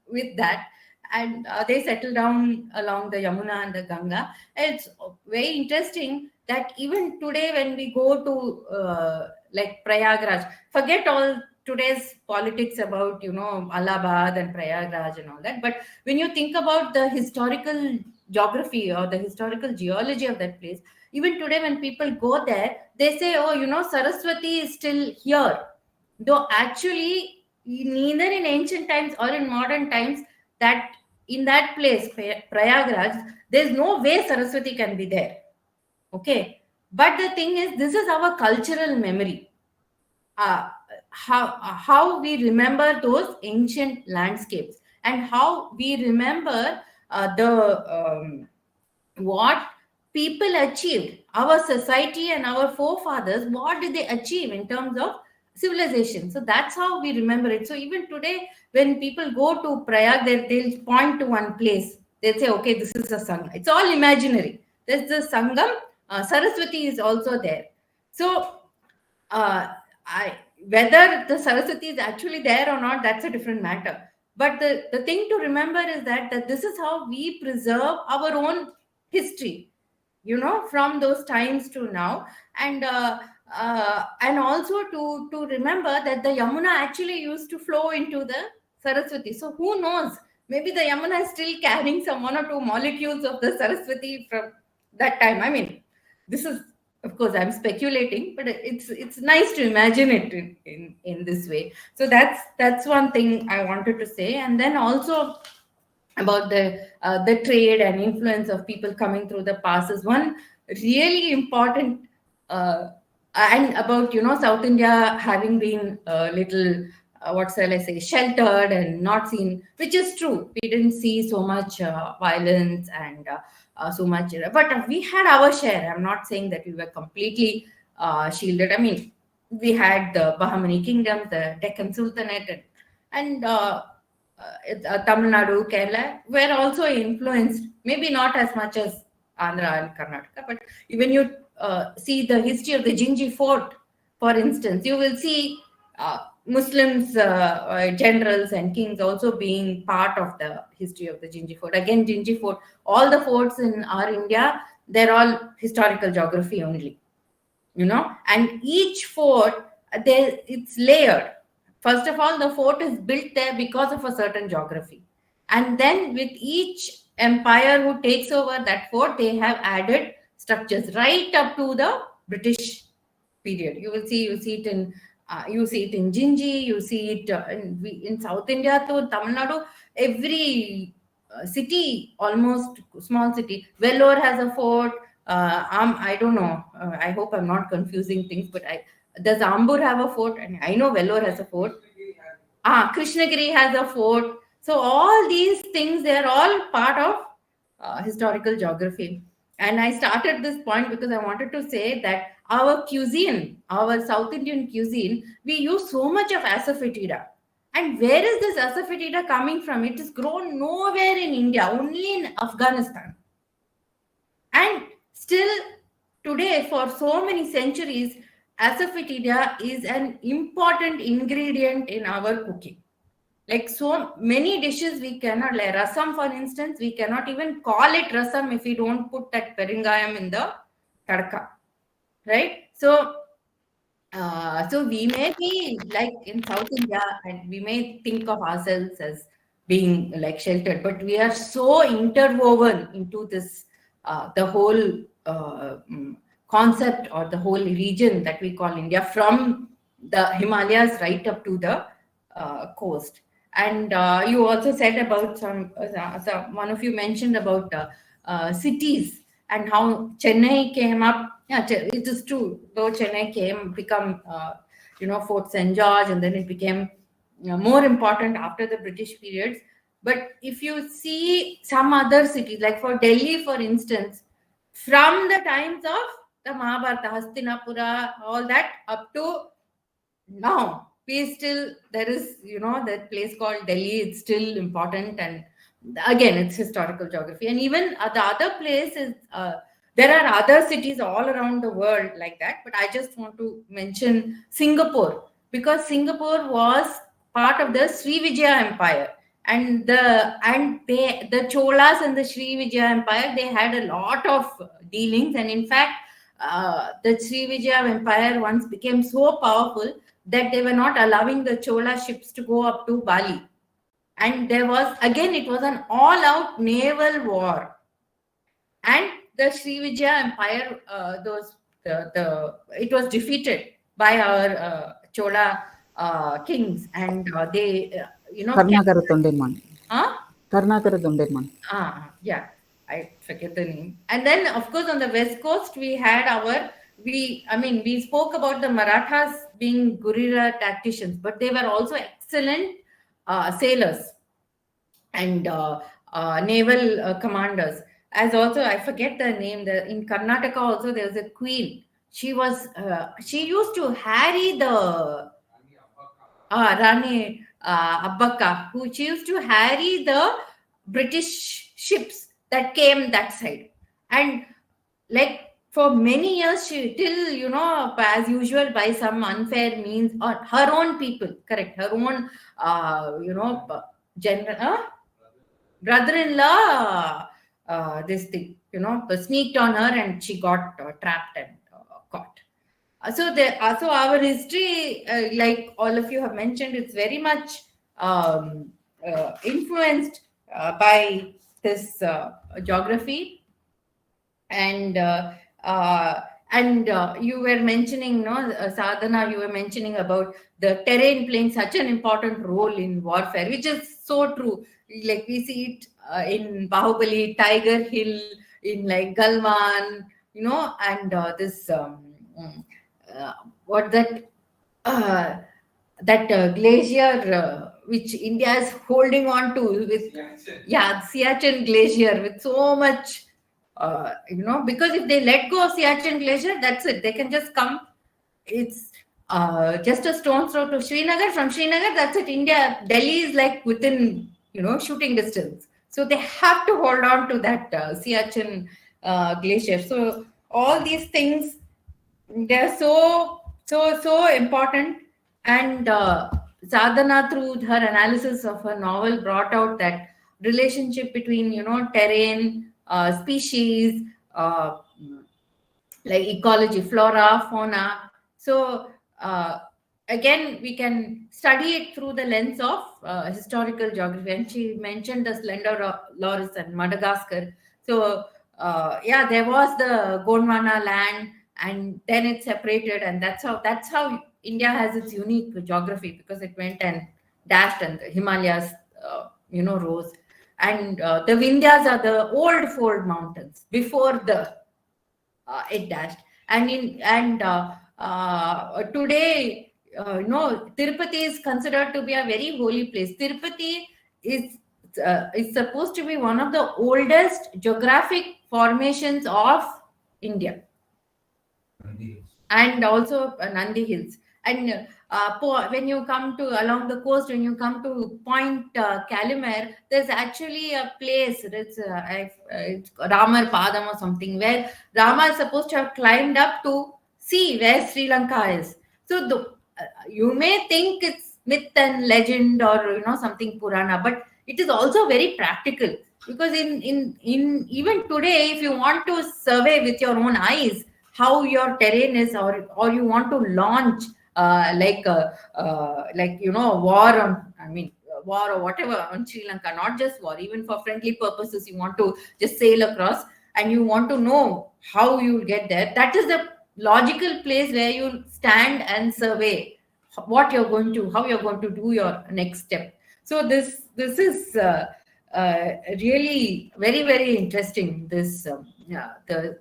with that. And they settled down along the Yamuna and the Ganga. And it's very interesting that even today when we go to like Prayagraj, forget all today's politics about, Allahabad and Prayagraj and all that. But when you think about the historical geography or the historical geology of that place, even today when people go there, they say, oh, Saraswati is still here. Though actually, neither in ancient times or in modern times, that in that place, Prayagraj, there's no way Saraswati can be there. Okay. But the thing is, this is our cultural memory. How we remember those ancient landscapes and how we remember what people achieved, our society and our forefathers, what did they achieve in terms of civilization. So that's how we remember it. So even today, when people go to Prayag, they'll point to one place. They'll say, okay, this is a Sangam. It's all imaginary. There's the Sangam. Saraswati is also there. So whether the Saraswati is actually there or not, that's a different matter. But the thing to remember is that this is how we preserve our own history, from those times to now. And also to remember that the Yamuna actually used to flow into the Saraswati. So who knows? Maybe the Yamuna is still carrying some 1 or 2 molecules of the Saraswati from that time. I mean, this is, of course, I'm speculating, but it's nice to imagine it in this way. So that's one thing I wanted to say. And then also about the trade and influence of people coming through the passes. One really important and about South India having been a little what shall I say, sheltered and not seen, which is true. We didn't see so much violence and so much, but we had our share. I'm not saying that we were completely shielded. I mean, we had the Bahmani kingdom, the Deccan Sultanate, and Tamil Nadu, Kerala were also influenced, maybe not as much as Andhra and Karnataka, but when you see the history of the Jinji Fort, for instance, you will see Muslims, generals and kings also being part of the history of the Jinji Fort. Again, Jinji Fort, all the forts in our India, they're all historical geography only, and each fort, it's layered. First of all, the fort is built there because of a certain geography. And then with each empire who takes over that fort, they have added structures right up to the British period. You see it in Jinji, you see it in South India, to Tamil Nadu, every city, almost small city. Vellore has a fort. I don't know. I hope I'm not confusing things, but does Ambur have a fort? And I know Vellore has a fort. Krishnagiri has a fort. So all these things, they're all part of historical geography. And I started this point because I wanted to say that our cuisine, our South Indian cuisine, we use so much of asafoetida. And where is this asafoetida coming from? It is grown nowhere in India, only in Afghanistan. And still today, for so many centuries, asafoetida is an important ingredient in our cooking. Like so many dishes we cannot, like rasam for instance, we cannot even call it rasam if we don't put that peringayam in the tadka, right? So we may be like in South India and we may think of ourselves as being like sheltered, but we are so interwoven into this, the whole concept or the whole region that we call India, from the Himalayas right up to the coast. And you also said about one of you mentioned about cities and how Chennai came up. Yeah, it is true. Though Chennai become Fort St. George, and then it became more important after the British periods. But if you see some other cities, like for Delhi, for instance, from the times of the Mahabharata, Hastinapura, all that up to now, there is that place called Delhi. It's still important, and again, it's historical geography. And even the other place is there are other cities all around the world like that, but I just want to mention Singapore, because Singapore was part of the Srivijaya Empire, and the Cholas and the Srivijaya Empire, they had a lot of dealings. And in fact, the Srivijaya Empire once became so powerful that they were not allowing the Chola ships to go up to Bali. And it was an all-out naval war. And the Srivijaya Empire, it was defeated by our Chola kings, and they, Karnakara Tondenman. Huh? Karnakara Tondenman. Yeah, I forget the name. And then, of course, on the west coast, we had we spoke about the Marathas being guerrilla tacticians, but they were also excellent sailors and naval commanders. As also, I forget the name. In Karnataka also, there was a queen. She used to harry the Rani Abbaka, she used to harry the British ships that came that side. And like for many years, she till, as usual, by some unfair means, or her own people, correct, her own, brother-in-law, this thing, sneaked on her, and she got trapped and caught. So our history, like all of you have mentioned, it's very much influenced by this geography. And you were mentioning, Sadhana, you were mentioning about the terrain playing such an important role in warfare, which is so true. Like we see it in Bahubali, Tiger Hill, in like Galwan, and this glacier which India is holding on to with Siachen Glacier with so much. Because if they let go of Siachen Glacier, that's it. They can just come. It's just a stone's throw to Srinagar. From Srinagar, that's it. Delhi is like within, shooting distance. So they have to hold on to that Siachen Glacier. So all these things, they're so important. And Sadhana, through her analysis of her novel, brought out that relationship between, terrain, species, like ecology, flora, fauna. So again, we can study it through the lens of historical geography. And she mentioned the slender loris and Madagascar. So there was the Gondwana land, and then it separated, and that's how India has its unique geography, because it went and dashed, and the Himalayas, rose, and the Vindhyas are the old fold mountains before the it dashed, and today, Tirupati is considered to be a very holy place. Tirupati is supposed to be one of the oldest geographic formations of India, and also Nandi Hills. And when you come to along the coast, when you come to Point Calumet, there's actually a place. It's Ramar Padam or something, where Rama is supposed to have climbed up to see where Sri Lanka is. So you may think it's myth and legend, or something Purana, but it is also very practical, because in even today, if you want to survey with your own eyes how your terrain is, or you want to launch war on, war or whatever on Sri Lanka, not just war, even for friendly purposes, you want to just sail across and you want to know how you'll get there. That is the logical place where you stand and survey how you're going to do your next step. So this is really very, very interesting. This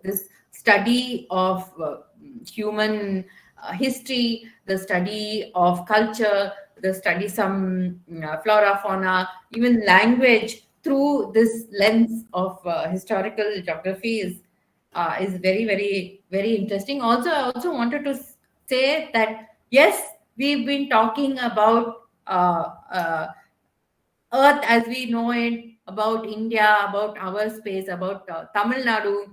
this study of human history, the study of culture, the study some flora, fauna, even language through this lens of historical geography is very, very, very interesting. Also, I also wanted to say that yes, we've been talking about Earth as we know it, about India, about our space, about Tamil Nadu,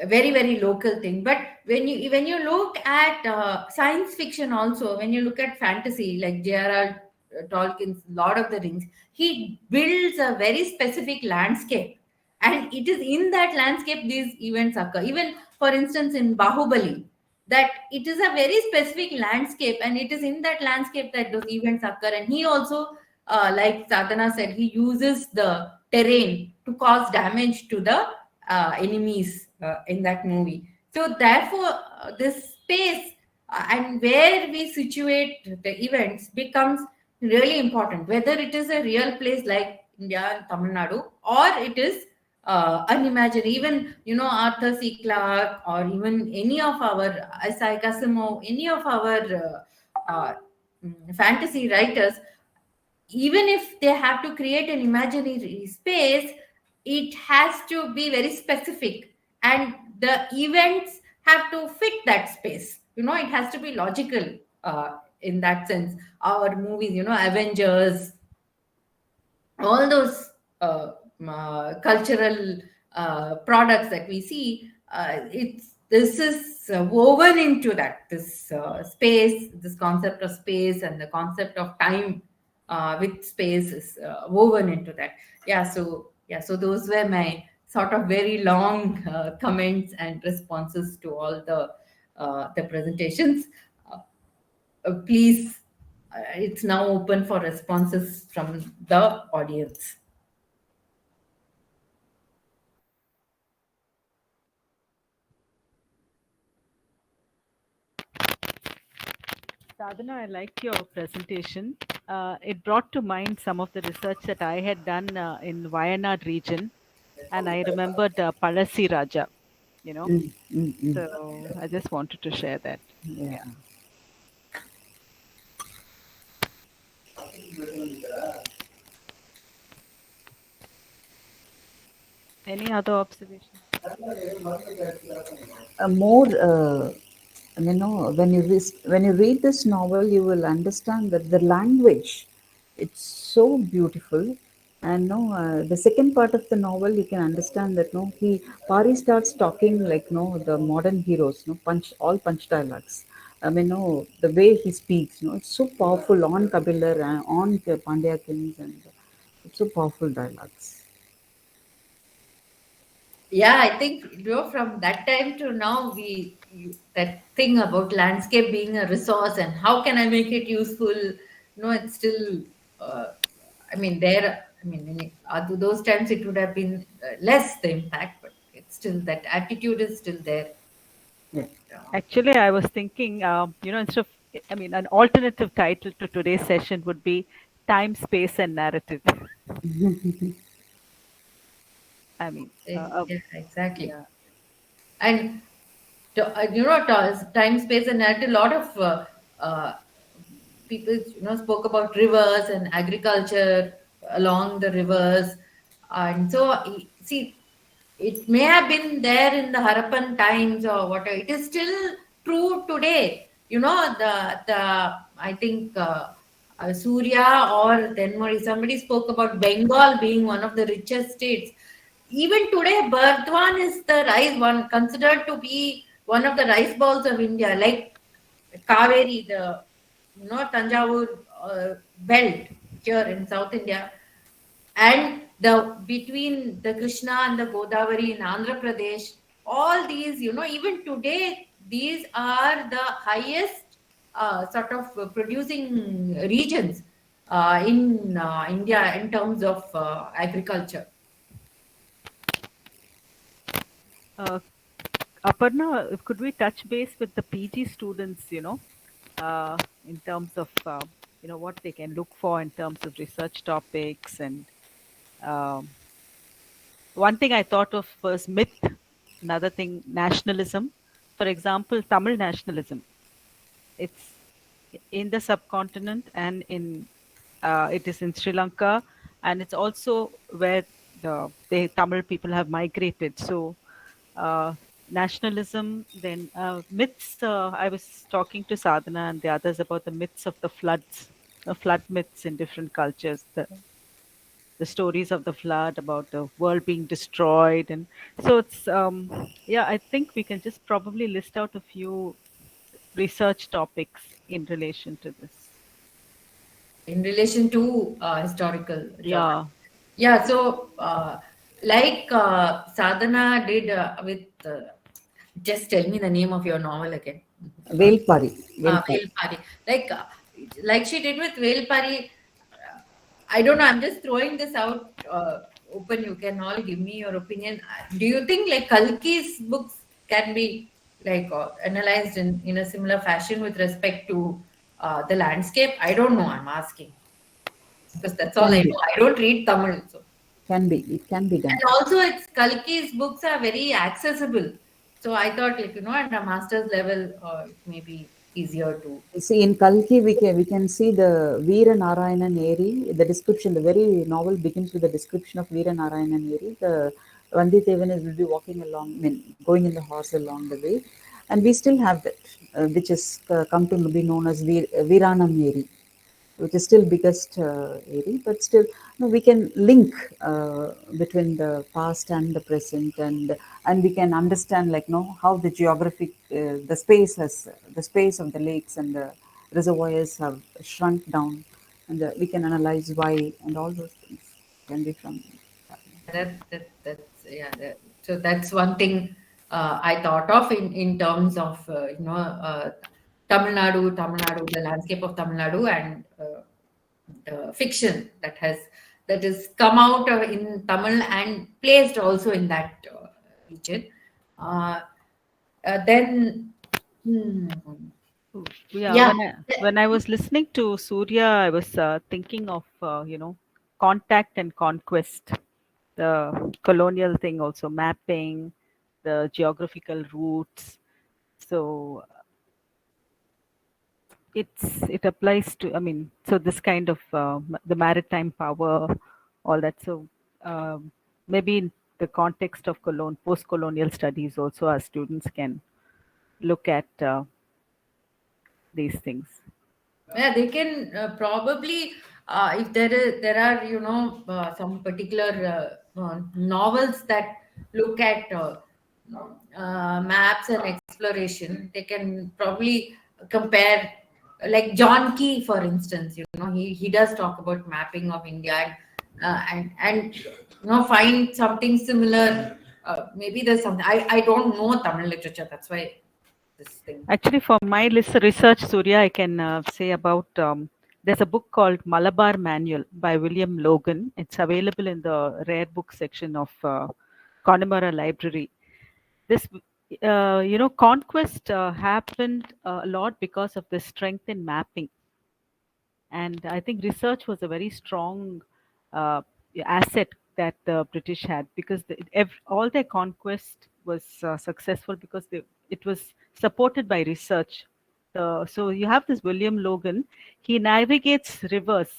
very, very local thing. But when you look at science fiction, also when you look at fantasy, like J.R.R. Tolkien's Lord of the Rings, he builds a very specific landscape, and it is in that landscape these events occur. Even for instance in Bahubali, that it is a very specific landscape, and it is in that landscape that those events occur. And he also, like Sadhana said, he uses the terrain to cause damage to the enemies in that movie. So therefore, this space and where we situate the events becomes really important, whether it is a real place like India and Tamil Nadu, or it is unimagined. Even Arthur C. Clarke, or even any of our Isaac Asimov, any of our fantasy writers, even if they have to create an imaginary space, it has to be very specific, and the events have to fit that space. It has to be logical in that sense. Our movies, Avengers, all those cultural products that we see, this is woven into that, this space, this concept of space, and the concept of time with space is woven into that. So those were my sort of very long comments and responses to all the presentations. Please, it's now open for responses from the audience. Sadhana, I liked your presentation. It brought to mind some of the research that I had done in Wayanad region, and I remembered Palasi Raja, So I just wanted to share that. Yeah. Any other observations? More, when you read this novel, you will understand that the language, it's so beautiful. And the second part of the novel, you can understand that Pari starts talking like the modern heroes, punch dialogues. The way he speaks, it's so powerful on Kabilar and on the Pandya kings, and it's so powerful dialogues. Yeah, I think from that time to now, that thing about landscape being a resource and how can I make it useful, it's still there I mean, those times it would have been less the impact, but it's still that attitude is still there. Yeah. Actually, I was thinking, instead of, I mean, an alternative title to today's session would be Time, Space, and Narrative. I mean, Yeah, exactly. yeah. And time, space, and narrative. A lot of people, spoke about rivers and agriculture along the rivers, and so see, it may have been there in the Harappan times or whatever. It is still true today. The I think Suriya or Thenmozhi, somebody spoke about Bengal being one of the richest states. Even today, Burdwan is the rice one considered to be one of the rice bowls of India, like Kaveri, the Tanjavur belt here in South India, and the between the Krishna and the Godavari in Andhra Pradesh. All these, even today, these are the highest sort of producing regions in India in terms of agriculture. Aparna, could we touch base with the PG students, in terms of, what they can look for in terms of research topics? And one thing I thought of was myth, another thing, nationalism. For example, Tamil nationalism. It's in the subcontinent and it is in Sri Lanka, and it's also where the Tamil people have migrated. So, nationalism, then myths. I was talking to Sadhana and the others about the myths of the floods, flood myths in different cultures. The stories of the flood, about the world being destroyed, and so it's yeah. I think we can just probably list out a few research topics in relation to this. In relation to historical Yeah. geography. Yeah, so like Sadhana did with, just tell me the name of your novel again. VELPARI. VELPARI. VELPARI. Like she did with VELPARI. I don't know. I'm just throwing this out open. You can all give me your opinion. Do you think like Kalki's books can be like analyzed in a similar fashion with respect to the landscape? I don't know. I'm asking because that's all I Can be. know. I don't read Tamil, so. It can be done. And also, it's Kalki's books are very accessible. So I thought, like, at a master's level, it may be easier to. See, in Kalki, we can see the Veera Narayanan Eri. The description, the very novel begins with the description of Veera Narayanan Eri. The Vanditevan will be walking along, going in the horse along the way. And we still have that, which has come to be known as Veeranam Eri, which is still biggest area, but still we can link between the past and the present, and we can understand how the geographic the space of the lakes and the reservoirs have shrunk down, and we can analyze why, and all those things can be from That's yeah. So that's one thing I thought of in terms of Tamil Nadu, the landscape of Tamil Nadu, and the fiction that is come out in Tamil and placed also in that region. Then, Yeah, when I was listening to Surya, I was thinking of contact and conquest, the colonial thing, also mapping the geographical routes. So it applies to, I mean, so this kind of the maritime power, all that. So maybe in the context of post-colonial studies, also our students can look at these things. yeah, they can probably if there are some particular novels that look at maps and exploration, they can probably compare, like John Key, for instance. He does talk about mapping of India, and find something similar. Maybe there's something I don't know Tamil literature, that's why this thing. Actually, for my research, Surya, I can say about there's a book called Malabar Manual by William Logan. It's available in the rare book section of Connemara Library. This, conquest happened a lot because of the strength in mapping. And I think research was a very strong uh, asset that the British had, because all their conquest was successful because it was supported by research. So you have this William Logan. He navigates rivers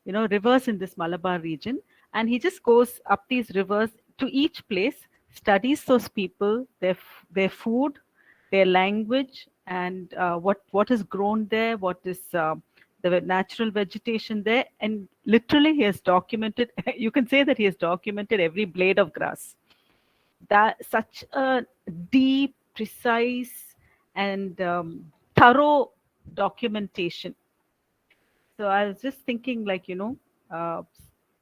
in this Malabar region, and he just goes up these rivers to each place, studies those people, their food, their language, and what is grown there, what is the natural vegetation there, and literally he has documented. You can say that he has documented every blade of grass. That such a deep, precise, and thorough documentation. So I was just thinking,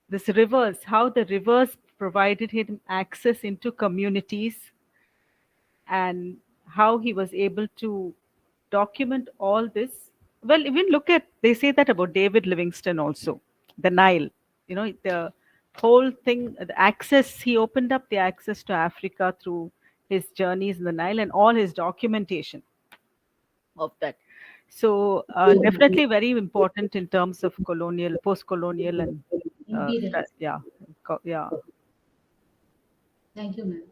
this rivers, how the rivers provided him access into communities, and how he was able to document all this. Well, even they say that about David Livingstone also, the Nile, the whole thing, the access, he opened up the access to Africa through his journeys in the Nile and all his documentation of that. So definitely very important in terms of post-colonial, and yeah. Thank you, ma'am.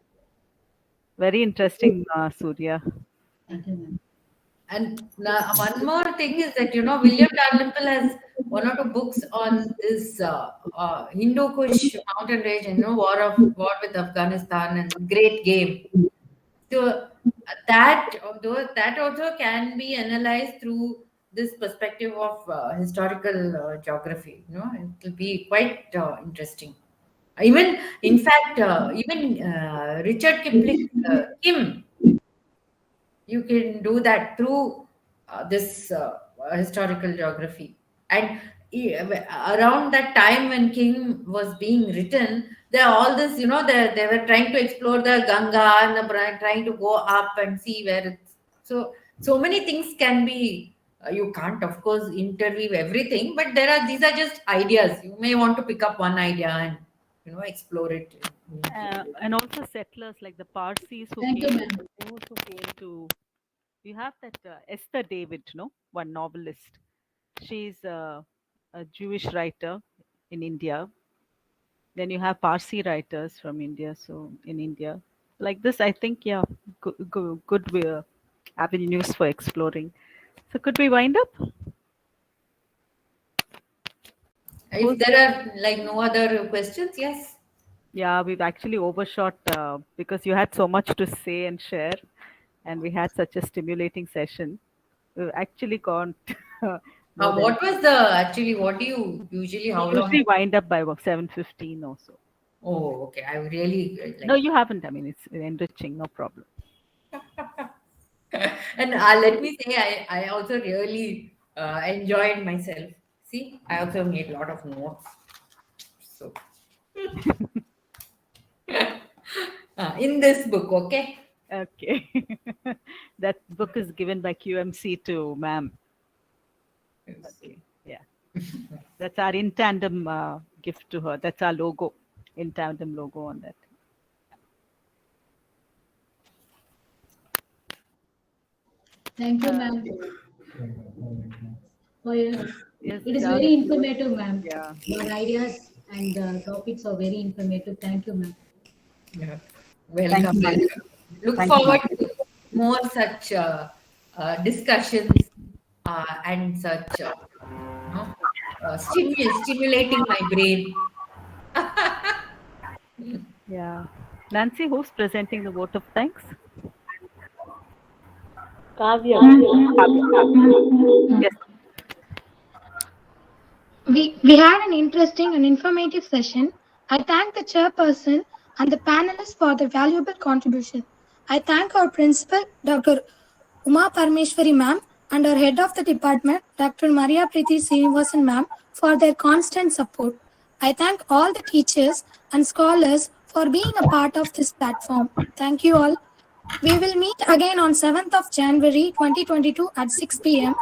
Very interesting, Surya. Thank you, ma'am. And one more thing is that, William Dalrymple has one or two books on this Hindu Kush mountain range, war with Afghanistan and Great Game. So that also can be analyzed through this perspective of historical geography. It will be quite interesting. Even, in fact, Richard Kipling, Kim, you can do that through this historical geography. And around that time when King was being written, there all this, they were trying to explore the Ganga and trying to go up and see where it's. So many things can be. You can't, of course, interweave everything, but these are just ideas. You may want to pick up one idea and explore it. And also settlers like the Parsis Thank you, ma'am. who came to. You have that Esther David, one novelist. She's a Jewish writer in India. Then you have Parsi writers from India. So in India, like this, I think, yeah, good avenues for exploring. So could we wind up? If there are no other questions, yes. Yeah, we've actually overshot because you had so much to say and share, and we had such a stimulating session. We've actually gone. What do you usually, how long? Usually wind up by about 7:15 or so. Oh, okay. I really No, you haven't. I mean, it's enriching, no problem. And let me say, I also really enjoyed myself. See, I also made a lot of notes. So, in this book, okay? Okay. That book is given by QMC to ma'am. Okay. Yeah. That's our in tandem gift to her. That's our logo, in tandem logo on that. Thank you, ma'am. Yes, It is very informative, ma'am. Yeah. Your ideas and topics are very informative. Thank you, ma'am. Yeah. Welcome. Thank you. Look Thank you, forward to more such discussions and such stimulating my brain. Yeah. Nancy, who's presenting the vote of thanks? Kavya. Yes. We had an interesting and informative session. I thank the chairperson and the panelists for their valuable contribution. I thank our principal, Dr. Uma Parmeshwari ma'am, and our head of the department, Dr. Maria Preeti Srinivasan ma'am, for their constant support. I thank all the teachers and scholars for being a part of this platform. Thank you all. We will meet again on 7th of January 2022 at 6 p.m.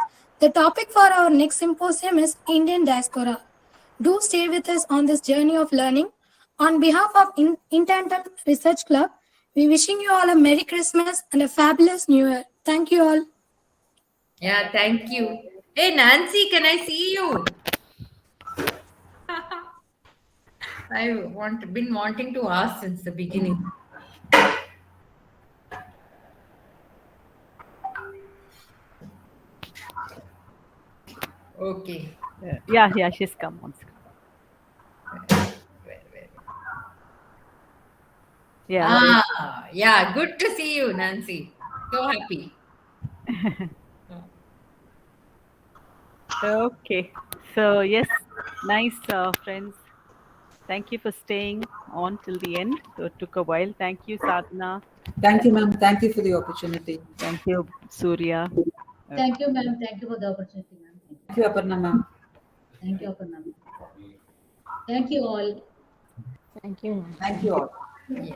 The topic for our next symposium is Indian diaspora. Do stay with us on this journey of learning. On behalf of Intantum Research Club, we wishing you all a Merry Christmas and a fabulous New Year. Thank you all. Yeah, thank you. Hey, Nancy, can I see you? Been wanting to ask since the beginning. Okay. Yeah, she's come on screen. Where? Yeah. Yeah, good to see you, Nancy. So happy. Okay. So yes, nice friends. Thank you for staying on till the end. So it took a while. Thank you, Sadhana. Thank you, ma'am. Thank you for the opportunity. Thank you, Suriya. Thank you, ma'am. Thank you for the opportunity, ma'am. Thank you, Aparna, ma'am. Thank you, Aparna. Thank you all. Thank you all. Yeah.